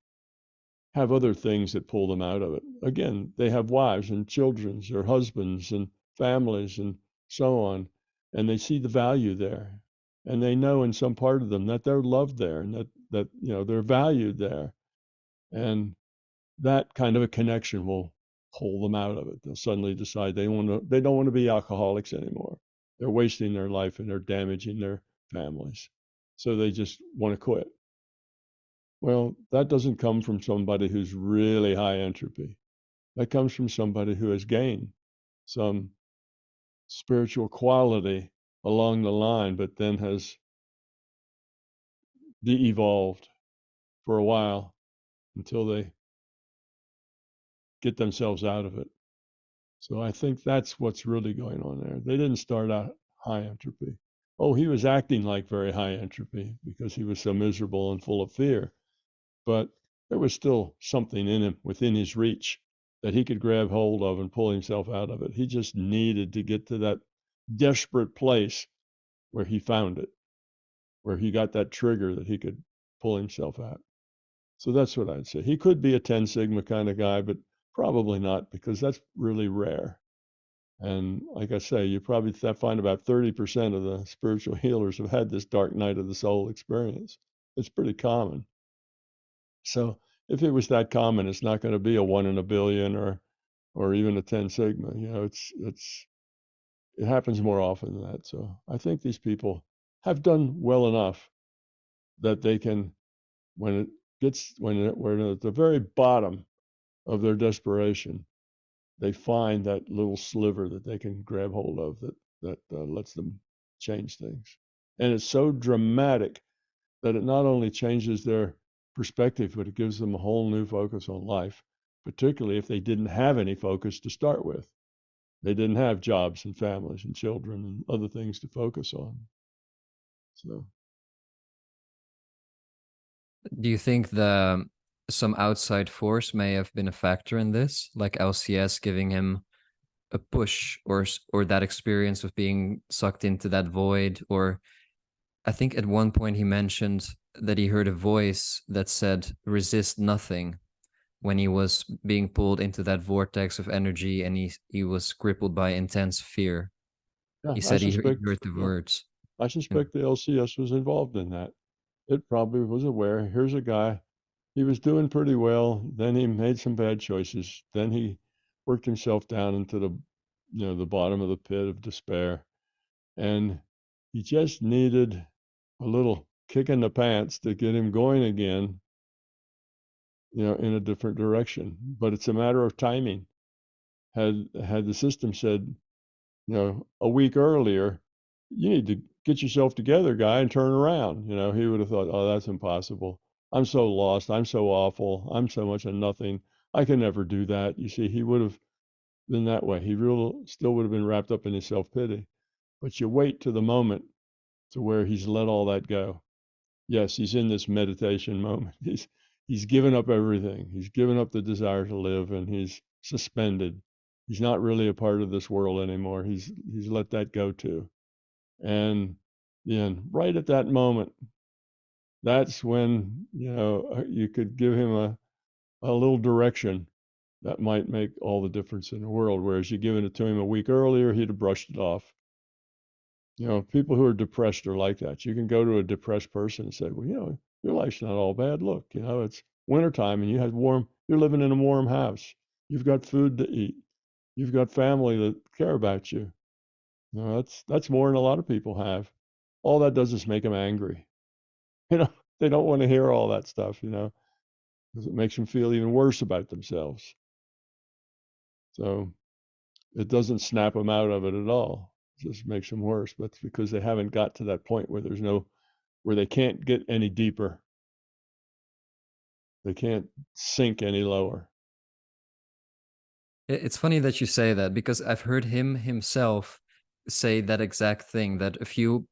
have other things that pull them out of it. Again, they have wives and children or husbands and families and so on, and they see the value there. And they know in some part of them that they're loved there and that they're valued there. And that kind of a connection will pull them out of it. They'll suddenly decide they don't want to be alcoholics anymore. They're wasting their life and they're damaging their families. So they just want to quit. Well, that doesn't come from somebody who's really high entropy. That comes from somebody who has gained some spiritual quality along the line, but then has de-evolved for a while until they get themselves out of it. So I think that's what's really going on there. They didn't start out high entropy. Oh, he was acting like very high entropy because he was so miserable and full of fear. But there was still something in him within his reach that he could grab hold of and pull himself out of it. He just needed to get to that desperate place where he found it, where he got that trigger that he could pull himself out. So that's what I'd say. He could be a 10 Sigma kind of guy, but probably not, because that's really rare. And like I say, you probably find about 30% of the spiritual healers have had this dark night of the soul experience. It's pretty common. So if it was that common, it's not going to be a 1 in a billion or even a 10 Sigma. It happens more often than that. So I think these people have done well enough that they can, when we're at the very bottom of their desperation, they find that little sliver that they can grab hold of that lets them change things. And it's so dramatic that it not only changes their perspective, but it gives them a whole new focus on life, particularly if they didn't have any focus to start with. They didn't have jobs and families and children and other things to focus on. So, Do you think some outside force may have been a factor in this, like LCS giving him a push, or that experience of being sucked into that void? Or I think at one point he mentioned that he heard a voice that said resist nothing when he was being pulled into that vortex of energy, and he was crippled by intense fear. yeah, He said he heard the words. I suspect the LCS was involved in that. It probably was aware. Here's a guy, he was doing pretty well. Then he made some bad choices. Then he worked himself down into the bottom of the pit of despair. And he just needed a little kick in the pants to get him going again, in a different direction. But it's a matter of timing. Had the system said, a week earlier, you need to get yourself together, guy, and turn around, he would have thought, oh, that's impossible. I'm so lost. I'm so awful. I'm so much of nothing. I can never do that. You see, he would have been that way. He still would have been wrapped up in his self-pity. But you wait to the moment to where he's let all that go. Yes, he's in this meditation moment. He's given up everything. He's given up the desire to live, and he's suspended. He's not really a part of this world anymore. He's let that go too. And then right at that moment, that's when you could give him a little direction that might make all the difference in the world. Whereas you given it to him a week earlier, he'd have brushed it off. People who are depressed are like that. You can go to a depressed person and say, well, your life's not all bad. Look, it's wintertime and you're living in a warm house. You've got food to eat. You've got family that care about you. That's more than a lot of people have. All that does is make them angry. They don't want to hear all that stuff, because it makes them feel even worse about themselves. So it doesn't snap them out of it at all. It just makes them worse. But it's because they haven't got to that point where they can't get any deeper. They can't sink any lower. It's funny that you say that, because I've heard him himself say that exact thing, that a few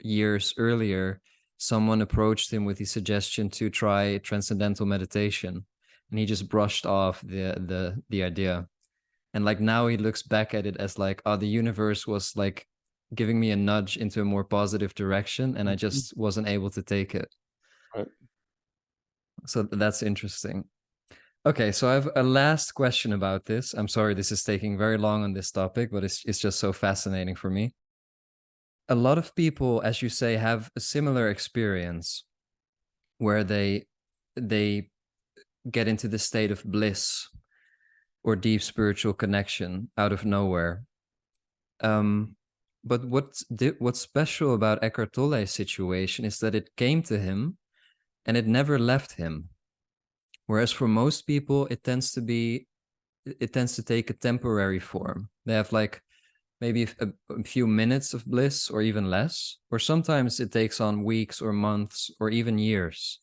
years earlier, someone approached him with the suggestion to try transcendental meditation, and he just brushed off the idea. And like now he looks back at it as like, oh, the universe was like giving me a nudge into a more positive direction, and I Mhm. just wasn't able to take it. Right. So that's interesting. Okay, so I have a last question about this. I'm sorry this is taking very long on this topic, but it's just so fascinating for me. A lot of people, as you say, have a similar experience where they get into the state of bliss or deep spiritual connection out of nowhere. But what's special about Eckhart Tolle's situation is that it came to him and it never left him. Whereas for most people, it tends to take a temporary form. They have like maybe a few minutes of bliss or even less, or sometimes it takes on weeks or months or even years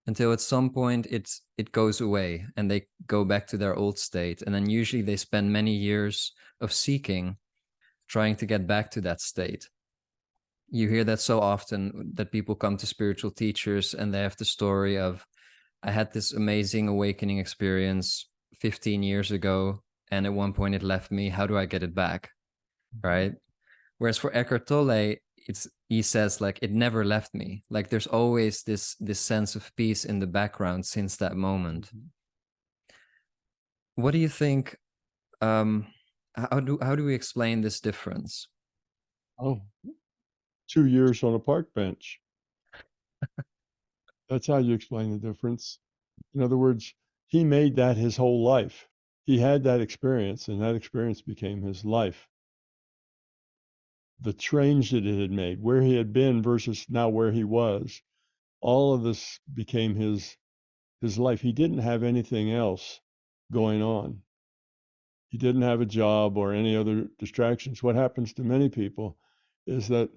until at some point it goes away and they go back to their old state. And then usually they spend many years of seeking, trying to get back to that state. You hear that so often, that people come to spiritual teachers and they have the story of, I had this amazing awakening experience 15 years ago, and at one point it left me. How do I get it back? Right? Whereas for Eckhart Tolle, he says like, it never left me. Like there's always this sense of peace in the background since that moment. What do you think? Um, how do we explain this difference? Oh, 2 years on a park bench. That's how you explain the difference. In other words, he made that his whole life. He had that experience, and that experience became his life. The change that it had made, where he had been versus now where he was, all of this became his life. He didn't have anything else going on. He didn't have a job or any other distractions. What happens to many people is that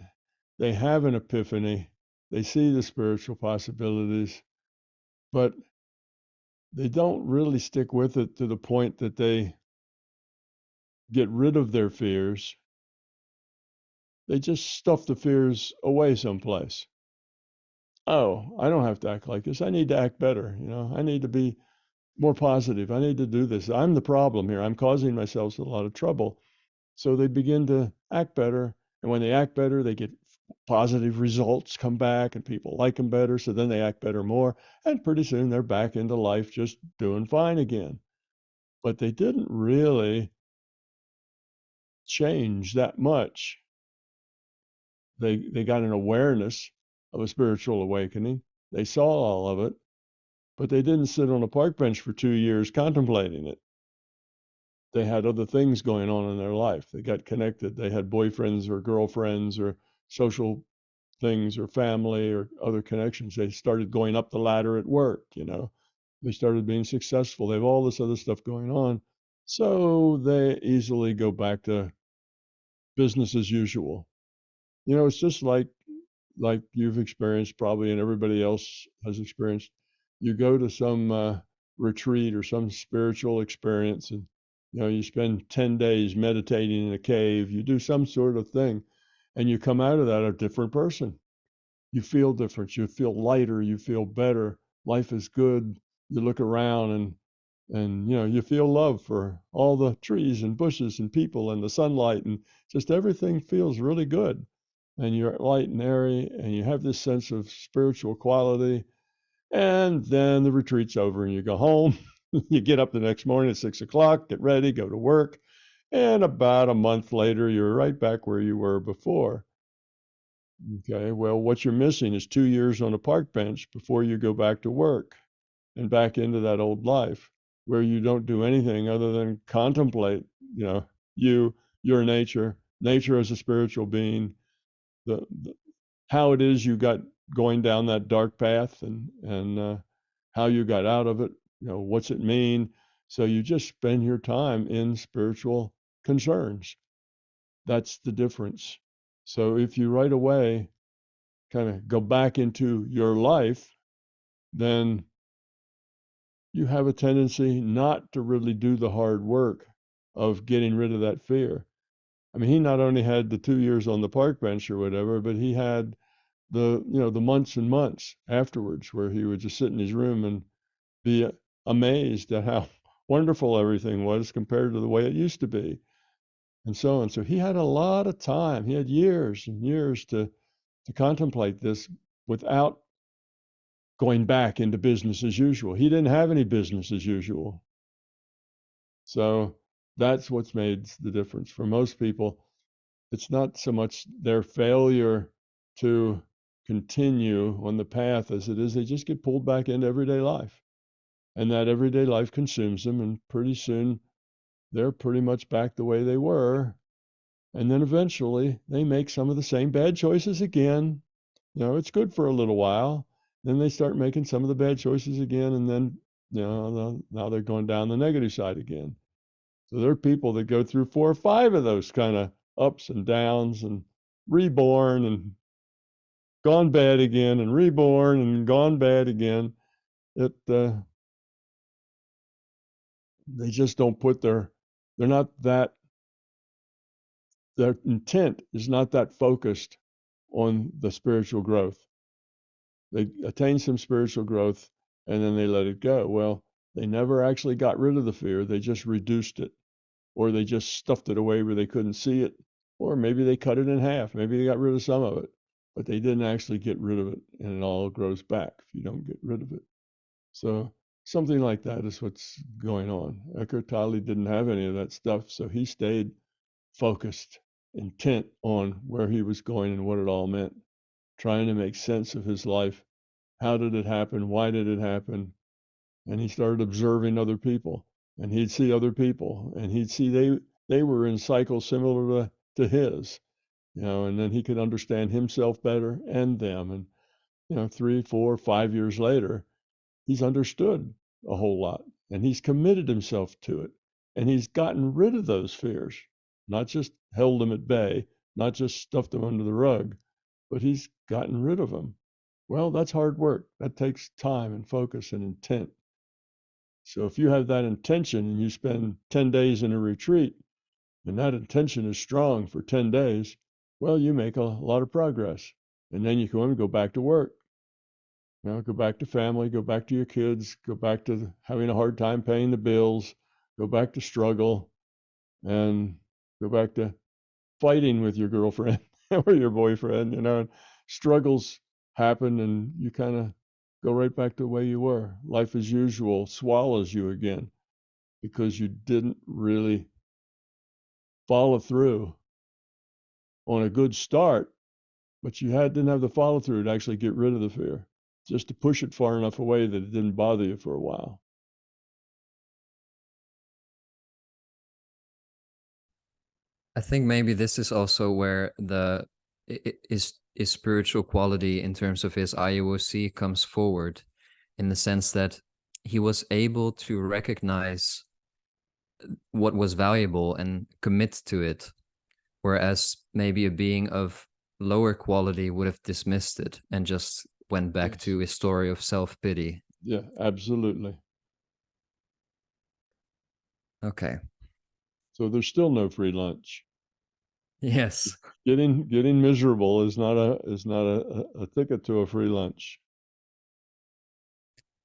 they have an epiphany, they see the spiritual possibilities, but they don't really stick with it to the point that they get rid of their fears. They just stuff the fears away someplace. Oh, I don't have to act like this. I need to act better. I need to be more positive. I need to do this. I'm the problem here. I'm causing myself a lot of trouble. So they begin to act better. And when they act better, they get positive results come back and people like them better. So then they act better more. And pretty soon they're back into life just doing fine again. But they didn't really change that much. They got an awareness of a spiritual awakening. They saw all of it, but they didn't sit on a park bench for 2 years contemplating it. They had other things going on in their life. They got connected. They had boyfriends or girlfriends or social things or family or other connections. They started going up the ladder at work. They started being successful. They have all this other stuff going on. So they easily go back to business as usual. It's just like you've experienced probably and everybody else has experienced. You go to some retreat or some spiritual experience and you spend 10 days meditating in a cave, you do some sort of thing, and you come out of that a different person. You feel different, you feel lighter, you feel better, life is good. You look around and you feel love for all the trees and bushes and people and the sunlight, and just everything feels really good, and you're light and airy and you have this sense of spiritual quality. And then the retreat's over and you go home. You get up the next morning at 6 o'clock, get ready, go to work, and about a month later you're right back where you were before. Okay, well, what you're missing is 2 years on a park bench before you go back to work and back into that old life where you don't do anything other than contemplate, you know, you, your nature as a spiritual being, the how it is you got going down that dark path, and how you got out of it. What's it mean? So you just spend your time in spiritual concerns. That's the difference. So if you right away kind of go back into your life, then you have a tendency not to really do the hard work of getting rid of that fear. I mean, he not only had the 2 years on the park bench or whatever, but he had the months and months afterwards where he would just sit in his room and be amazed at how wonderful everything was compared to the way it used to be, and so on. So he had a lot of time. He had years and years to contemplate this without going back into business as usual. He didn't have any business as usual. So that's what's made the difference. For most people, it's not so much their failure to continue on the path as it is they just get pulled back into everyday life. And that everyday life consumes them, and pretty soon they're pretty much back the way they were. And then eventually they make some of the same bad choices again. It's good for a little while. Then they start making some of the bad choices again, and then, now they're going down the negative side again. So there are people that go through 4 or 5 of those kind of ups and downs, and reborn and gone bad again, and reborn and gone bad again. They just don't put they're not that, their intent is not that focused on the spiritual growth. They attain some spiritual growth and then they let it go. Well, they never actually got rid of the fear. They just reduced it, or they just stuffed it away where they couldn't see it, or maybe they cut it in half. Maybe they got rid of some of it, but they didn't actually get rid of it, and it all grows back if you don't get rid of it. So something like that is what's going on. Eckhart Tolle didn't have any of that stuff, so he stayed focused, intent on where he was going and what it all meant, trying to make sense of his life. How did it happen? Why did it happen? And he started observing other people, and he'd see other people, and he'd see they were in cycles similar to his, and then he could understand himself better and them. And 3, 4, 5 years later, he's understood a whole lot, and he's committed himself to it, and he's gotten rid of those fears, not just held them at bay, not just stuffed them under the rug, but he's gotten rid of them. Well, that's hard work. That takes time and focus and intent. So if you have that intention and you spend 10 days in a retreat, and that intention is strong for 10 days, well, you make a lot of progress. And then you go back to work. Go back to family, go back to your kids, go back to having a hard time paying the bills, go back to struggle, and go back to fighting with your girlfriend or your boyfriend. Struggles happen, and you kind of go right back to the way you were. Life as usual swallows you again because you didn't really follow through on a good start, but you didn't have the follow through to actually get rid of the fear, just to push it far enough away that it didn't bother you for a while. I think maybe this is also where his spiritual quality in terms of his IUOC comes forward, in the sense that he was able to recognize what was valuable and commit to it, whereas maybe a being of lower quality would have dismissed it and just went back Yes. to a story of self-pity. Yeah, absolutely. Okay. So there's still no free lunch. Yes. Getting miserable is not a ticket to a free lunch.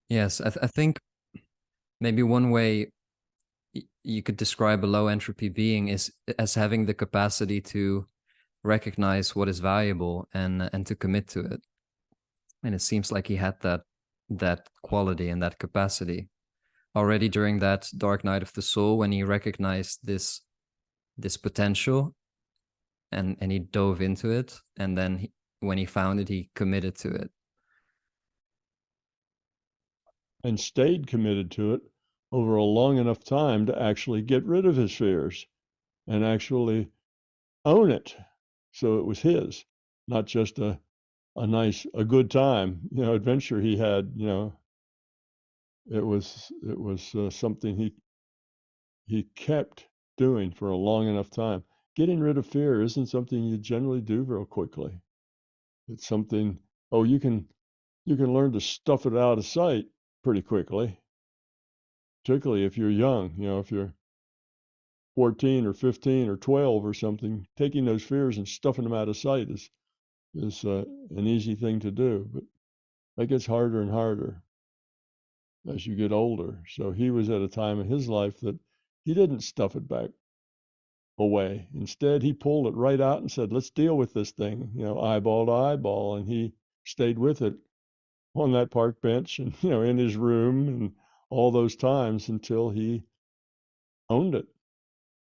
Yes, I think maybe one way you could describe a low entropy being is as having the capacity to recognize what is valuable and to commit to it. And it seems like he had that quality and that capacity already during that dark night of the soul, when he recognized this potential and he dove into it, and then when he found it, he committed to it and stayed committed to it over a long enough time to actually get rid of his fears and actually own it. So it was his, not just a good time, adventure he had. It was something he kept doing for a long enough time. Getting rid of fear isn't something you generally do real quickly. It's something, you can learn to stuff it out of sight pretty quickly, particularly if you're young. If you're 14 or 15 or 12 or something, taking those fears and stuffing them out of sight is an easy thing to do, but that gets harder and harder. as you get older. So he was at a time in his life that he didn't stuff it back away. Instead, he pulled it right out and said, let's deal with this thing, eyeball to eyeball. And he stayed with it on that park bench and, in his room and all those times until he owned it,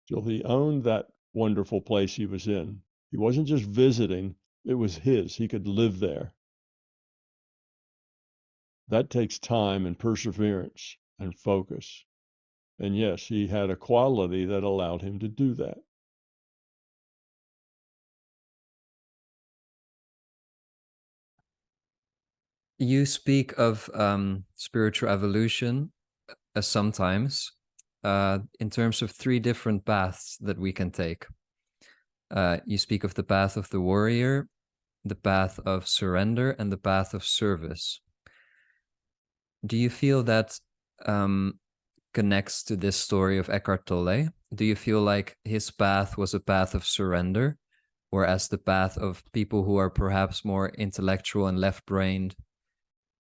till he owned that wonderful place he was in. He wasn't just visiting, it was his. He could live there. That takes time and perseverance and focus. And yes, he had a quality that allowed him to do that. You speak of spiritual evolution sometimes in terms of three different paths that we can take. You speak of the path of the warrior, the path of surrender, and the path of service. Do you feel that connects to this story of Eckhart Tolle? Do you feel like his path was a path of surrender, whereas the path of people who are perhaps more intellectual and left-brained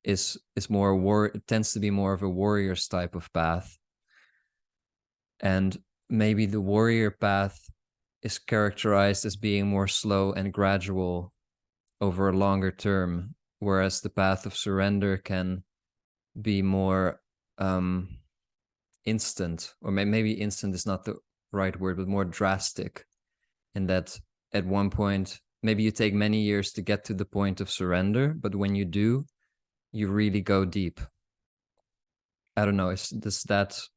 is more tends to be more of a warrior's type of path? And maybe the warrior path is characterized as being more slow and gradual over a longer term, whereas the path of surrender can be more instant, or maybe instant is not the right word, but more drastic, in that at one point, maybe you take many years to get to the point of surrender, but when you do, you really go deep. I don't know, does that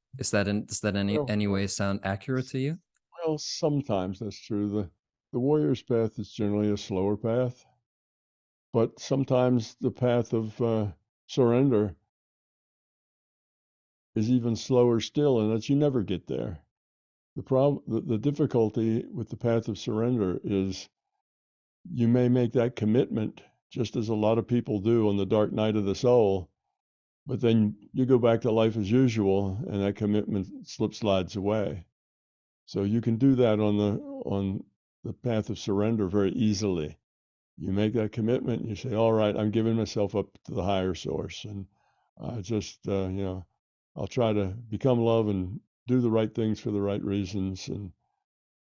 any way sound accurate to you? Well, sometimes that's true. The warrior's path is generally a slower path, but sometimes the path of surrender is even slower still, and that you never get there. The difficulty with the path of surrender is you may make that commitment, just as a lot of people do on the dark night of the soul, but then you go back to life as usual, and that commitment slides away. So you can do that on the path of surrender very easily. You make that commitment, and you say, all right, I'm giving myself up to the higher source, and I just I'll try to become love and do the right things for the right reasons,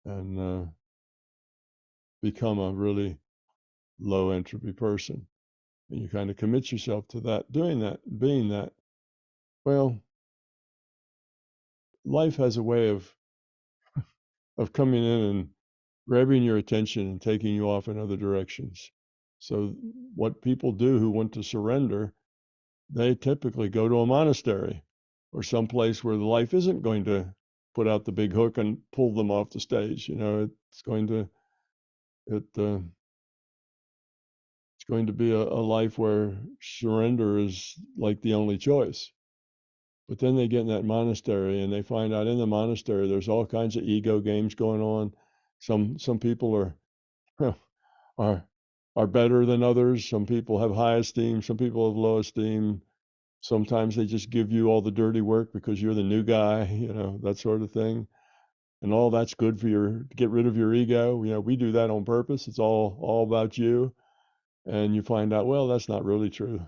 and become a really low entropy person. And you kind of commit yourself to that, doing that, being that. Well, life has a way of coming in and grabbing your attention and taking you off in other directions. So what people do who want to surrender, they typically go to a monastery or someplace where the life isn't going to put out the big hook and pull them off the stage. It's going to be a life where surrender is like the only choice. But then they get in that monastery and they find out in the monastery there's all kinds of ego games going on. Some people are are better than others. Some people have high esteem. Some people have low esteem. Sometimes they just give you all the dirty work because you're the new guy, that sort of thing. And all that's good for to get rid of your ego. We do that on purpose. It's all about you. And you find out, well, that's not really true.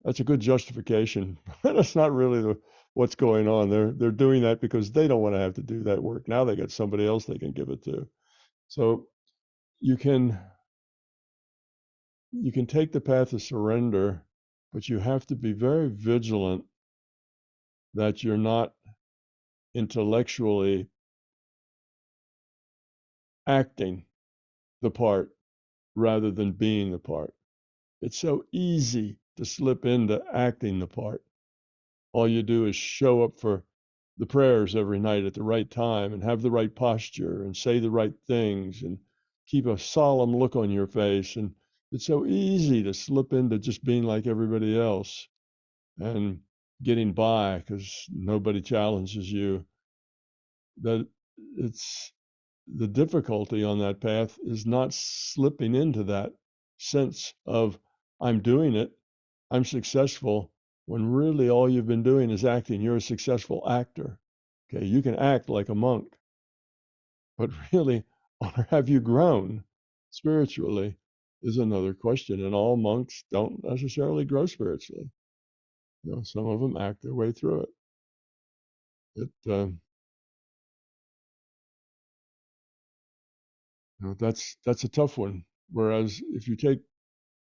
That's a good justification. That's not really what's going on. They're doing that because they don't want to have to do that work. Now they got somebody else they can give it to. So you can take the path of surrender, but you have to be very vigilant that you're not intellectually acting the part rather than being the part. It's so easy to slip into acting the part. All you do is show up for the prayers every night at the right time and have the right posture and say the right things and keep a solemn look on your face. And it's so easy to slip into just being like everybody else and getting by because nobody challenges you. That it's the difficulty on that path is not slipping into that sense of I'm doing it, I'm successful, when really all you've been doing is acting. You're a successful actor. Okay, you can act like a monk, but really, have you grown spiritually is another question. And all monks don't necessarily grow spiritually. some of them act their way through it. That's a tough one. Whereas if you take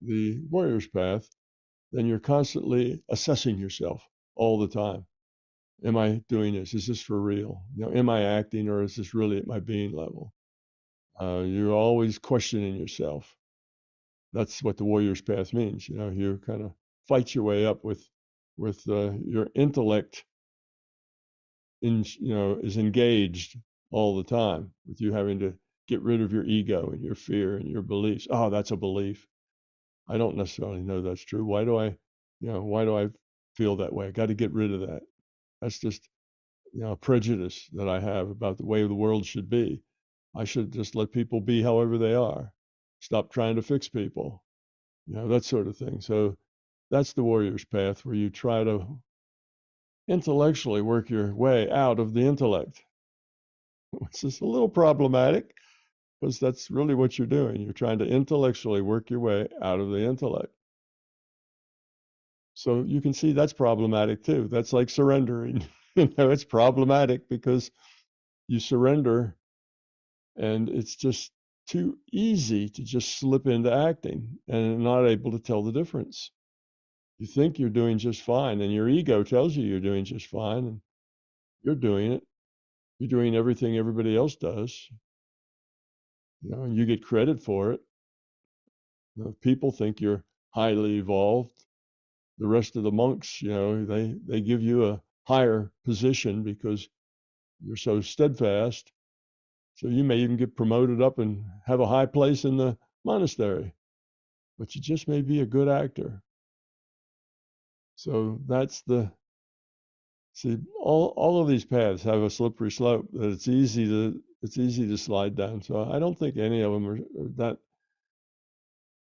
the warrior's path, then you're constantly assessing yourself all the time. Am I doing this? Is this for real? Am I acting, or is this really at my being level? You're always questioning yourself. That's what the warrior's path means. You kind of fight your way up with your intellect is engaged all the time, with you having to get rid of your ego and your fear and your beliefs. Oh, that's a belief. I don't necessarily know that's true. Why do I feel that way? I got to get rid of that. That's just, a prejudice that I have about the way the world should be. I should just let people be however they are. Stop trying to fix people. That sort of thing. So that's the warrior's path, where you try to intellectually work your way out of the intellect, which is a little problematic, because that's really what you're doing. You're trying to intellectually work your way out of the intellect. So you can see that's problematic too. That's like surrendering. It's problematic because you surrender, and it's just too easy to just slip into acting and not able to tell the difference. You think you're doing just fine, and your ego tells you you're doing just fine, and you're doing it. You're doing everything everybody else does, and you get credit for it. People think you're highly evolved. The rest of the monks, they give you a higher position because you're so steadfast. So you may even get promoted up and have a high place in the monastery, but you just may be a good actor. So all of these paths have a slippery slope that it's easy to slide down. So I don't think any of them are that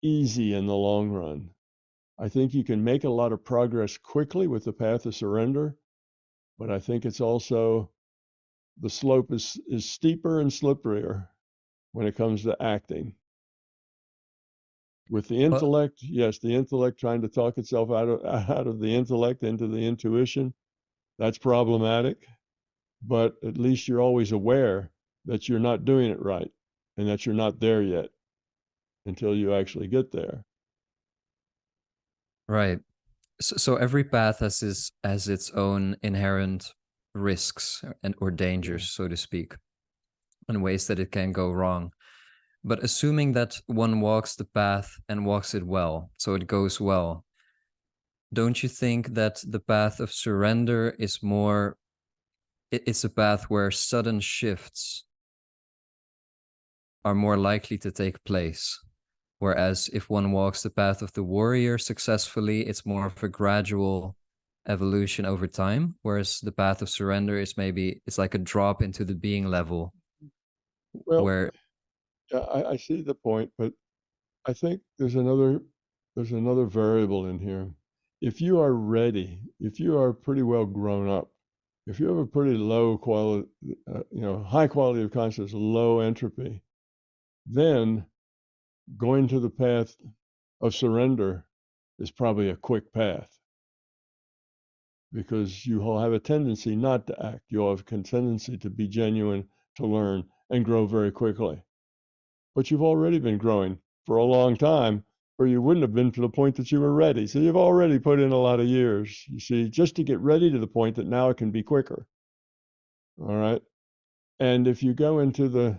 easy in the long run. I think you can make a lot of progress quickly with the path of surrender, but I think it's also, the slope is steeper and slipperier when it comes to acting. With the intellect, yes, the intellect trying to talk itself out of the intellect into the intuition, that's problematic. But at least you're always aware that you're not doing it right, and that you're not there yet until you actually get there. Right. So every path has its own inherent risks or dangers, so to speak, and ways that it can go wrong. But assuming that one walks the path and walks it well, so it goes well, don't you think that the path of surrender is more, it's a path where sudden shifts are more likely to take place? Whereas if one walks the path of the warrior successfully, it's more of a gradual evolution over time. Whereas the path of surrender is it's like a drop into the being level. Well, where yeah, I see the point, but I think there's another variable in here. If you are ready, if you are pretty well grown up, if you have a pretty low quality, high quality of consciousness, low entropy, then going to the path of surrender is probably a quick path, because you will have a tendency not to act. You'll have a tendency to be genuine, to learn, and grow very quickly. But you've already been growing for a long time, or you wouldn't have been to the point that you were ready. So you've already put in a lot of years, you see, just to get ready to the point that now it can be quicker. All right. And if you go into the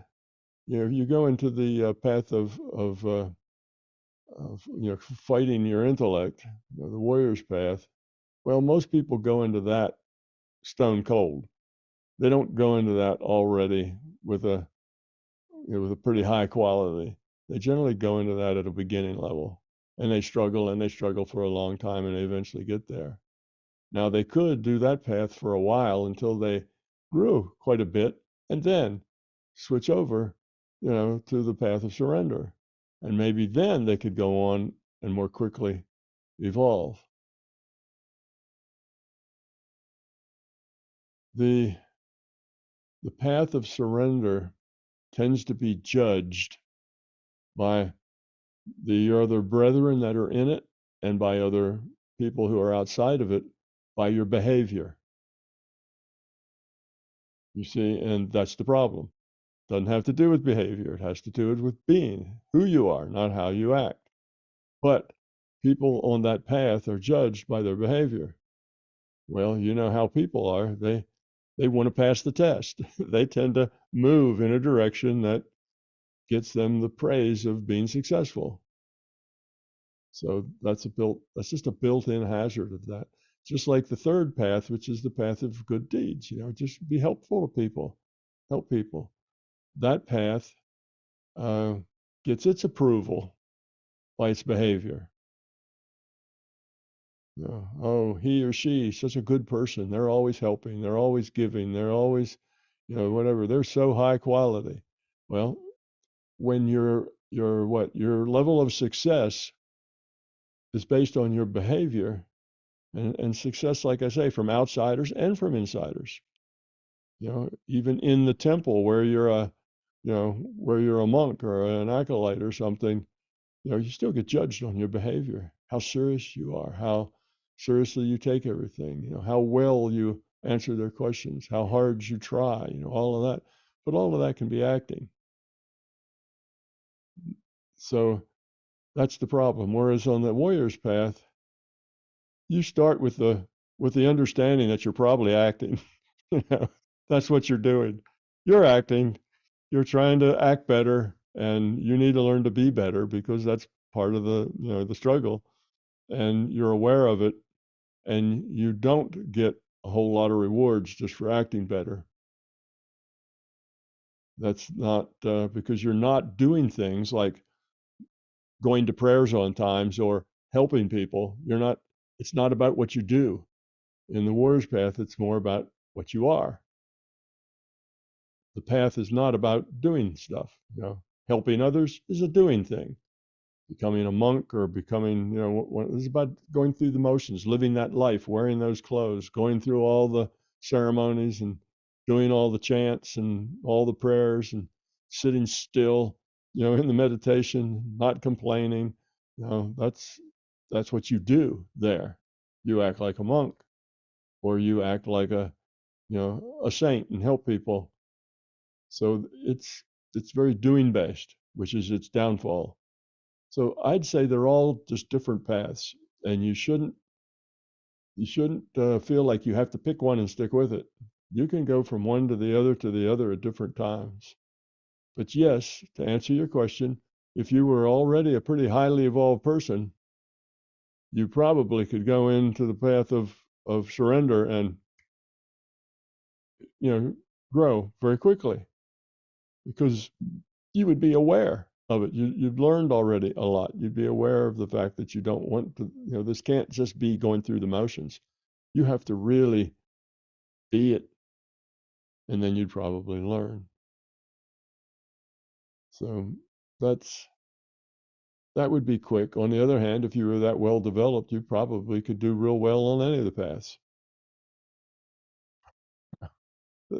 path of fighting your intellect, the warrior's path, well, most people go into that stone cold. They don't go into that already with a pretty high quality. They generally go into that at a beginning level, and they struggle for a long time, and they eventually get there. Now, they could do that path for a while until they grew quite a bit, and then switch over, to the path of surrender. And maybe then they could go on and more quickly evolve. The path of surrender tends to be judged by the other brethren that are in it, and by other people who are outside of it, by your behavior. You see, and that's the problem. Doesn't have to do with behavior. It has to do with being, who you are, not how you act. But people on that path are judged by their behavior. Well, you know how people are. They want to pass the test. They tend to move in a direction that gets them the praise of being successful. So that's just a built-in hazard of that. Just like the third path, which is the path of good deeds, just be helpful to people, help people. That path gets its approval by its behavior. Oh, he or she, such a good person. They're always helping. They're always giving. They're always, whatever. They're so high quality. Well, when your level of success is based on your behavior, and success, like I say, from outsiders and from insiders. Even in the temple where you're a monk or an acolyte or something, you still get judged on your behavior, how serious you are, how seriously you take everything, how well you answer their questions, how hard you try, all of that. But all of that can be acting. So that's the problem. Whereas on the warrior's path, you start with the understanding that you're probably acting. That's what you're doing. You're acting. You're trying to act better, and you need to learn to be better because that's part of the struggle. And you're aware of it, and you don't get a whole lot of rewards just for acting better. That's not because you're not doing things like going to prayers on times or helping people. It's not about what you do. In the warrior's path, it's more about what you are. The path is not about doing stuff. Helping others is a doing thing. Becoming a monk or becoming, it's about going through the motions, living that life, wearing those clothes, going through all the ceremonies and doing all the chants and all the prayers and sitting still, in the meditation, not complaining. That's what you do there. You act like a monk, or you act like a saint and help people. So it's very doing based, which is its downfall. So I'd say they're all just different paths, and you shouldn't feel like you have to pick one and stick with it. You can go from one to the other at different times. But yes, to answer your question, if you were already a pretty highly evolved person, you probably could go into the path of surrender and grow very quickly, because you would be aware of it. You've learned already a lot. You'd be aware of the fact that you don't want to, this can't just be going through the motions. You have to really be it, and then you'd probably learn. So that would be quick. On the other hand, if you were that well developed, you probably could do real well on any of the paths.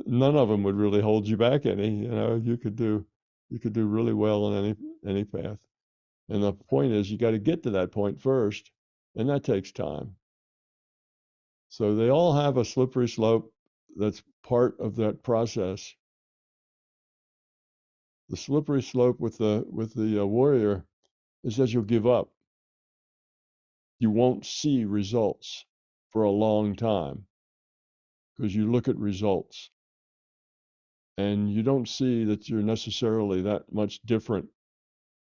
None of them would really hold you back any. You could do really well on any path. And the point is, you got to get to that point first, and that takes time. So they all have a slippery slope that's part of that process. The slippery slope with the warrior is that you'll give up. You won't see results for a long time because you look at results and you don't see that you're necessarily that much different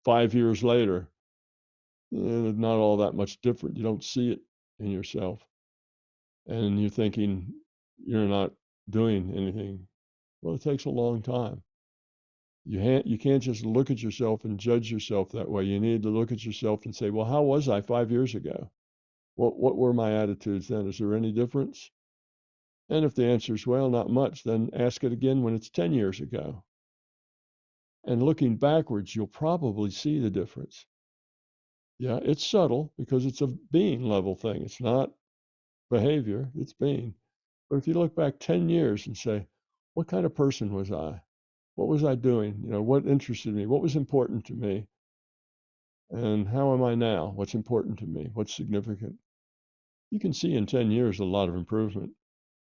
5 years later. Not all that much different. You don't see it in yourself. And you're thinking you're not doing anything. Well, it takes a long time. You can't just look at yourself and judge yourself that way. You need to look at yourself and say, well, how was I 5 years ago? What were my attitudes then? Is there any difference? And if the answer is, well, not much, then ask it again when it's 10 years ago. And looking backwards, you'll probably see the difference. Yeah, it's subtle because it's a being level thing. It's not behavior, it's being. But if you look back 10 years and say, what kind of person was I? What was I doing? What interested me? What was important to me? And how am I now? What's important to me? What's significant? You can see in 10 years a lot of improvement.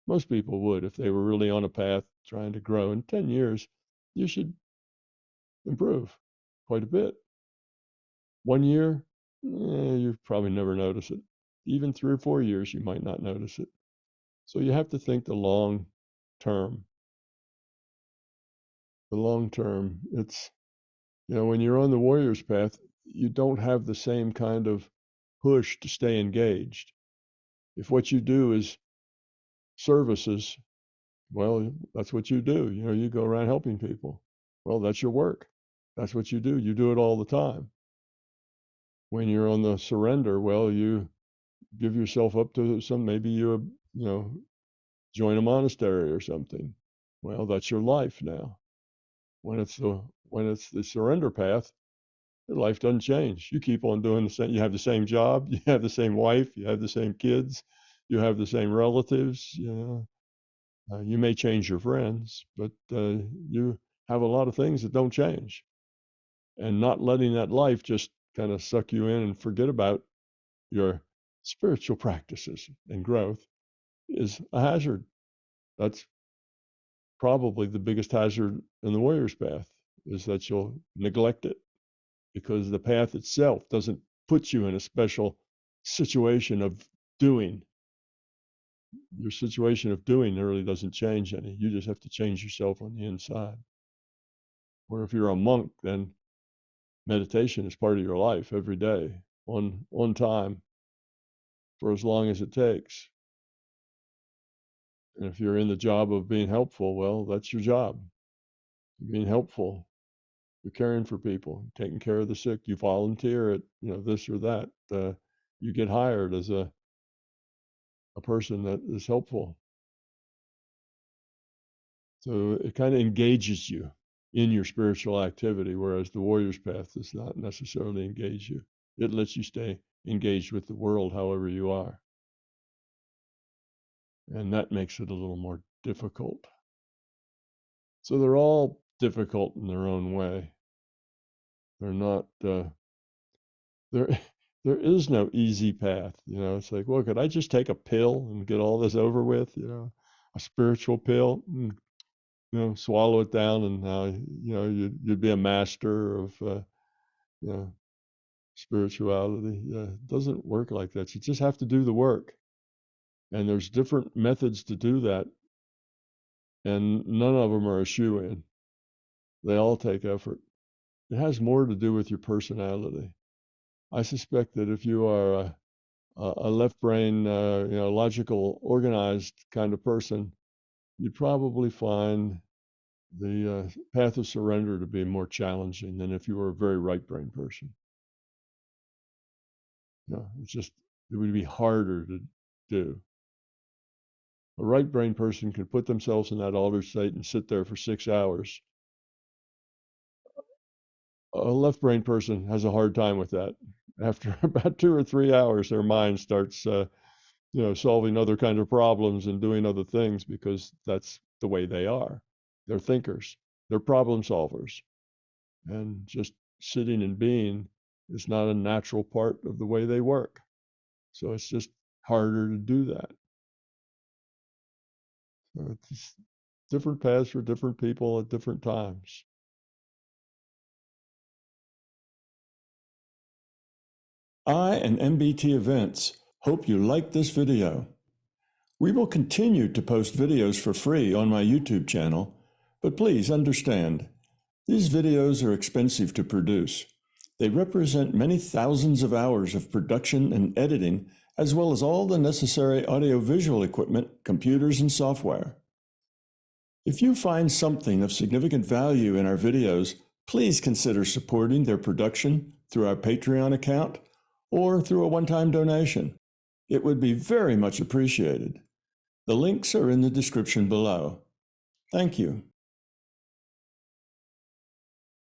Most people would if they were really on a path trying to grow. In 10 years, you should improve quite a bit. 1 year, you probably never notice it. Even 3 or 4 years, you might not notice it. So you have to think the long term. The long term, it's, when you're on the warrior's path, you don't have the same kind of push to stay engaged. If what you do is services, well, that's what you do. You go around helping people. Well, that's your work. That's what you do. You do it all the time. When you're on the surrender, well, you give yourself up to maybe you join a monastery or something. Well, that's your life now. When it's the surrender path, your life doesn't change. You keep on doing the same. You have the same job. You have the same wife. You have the same kids. You have the same relatives. You may change your friends, but you have a lot of things that don't change. And not letting that life just kind of suck you in and forget about your spiritual practices and growth is a hazard. That's probably the biggest hazard in the warrior's path, is that you'll neglect it because the path itself doesn't put you in a special situation of doing. Your situation of doing really doesn't change any. You just have to change yourself on the inside. Or if you're a monk, then meditation is part of your life every day, on time, for as long as it takes. And if you're in the job of being helpful, well, that's your job. Being helpful. You're caring for people, taking care of the sick. You volunteer at this or that. You get hired as a person that is helpful. So it kind of engages you in your spiritual activity, whereas the warrior's path does not necessarily engage you. It lets you stay engaged with the world however you are. And that makes it a little more difficult. So they're all difficult in their own way. They're not, there is no easy path. It's like, well, could I just take a pill and get all this over with? A spiritual pill, swallow it down, and now you'd be a master of spirituality. It doesn't work like that. You just have to do the work, and there's different methods to do that, and none of them are a shoe-in. They all take effort. It has more to do with your personality. I suspect that if you are a left brain, logical, organized kind of person, you'd probably find the path of surrender to be more challenging than if you were a very right brain person. It would be harder to do. A right brain person could put themselves in that altered state and sit there for 6 hours. A left brain person has a hard time with that. After about 2 or 3 hours, their mind starts, solving other kinds of problems and doing other things because that's the way they are. They're thinkers. They're problem solvers. And just sitting and being is not a natural part of the way they work. So it's just harder to do that. So it's different paths for different people at different times. I and MBT Events hope you liked this video. We will continue to post videos for free on my YouTube channel, but please understand, these videos are expensive to produce. They represent many thousands of hours of production and editing, as well as all the necessary audiovisual equipment, computers, and software. If you find something of significant value in our videos, please consider supporting their production through our Patreon account or through a one-time donation. It would be very much appreciated. The links are in the description below. Thank you.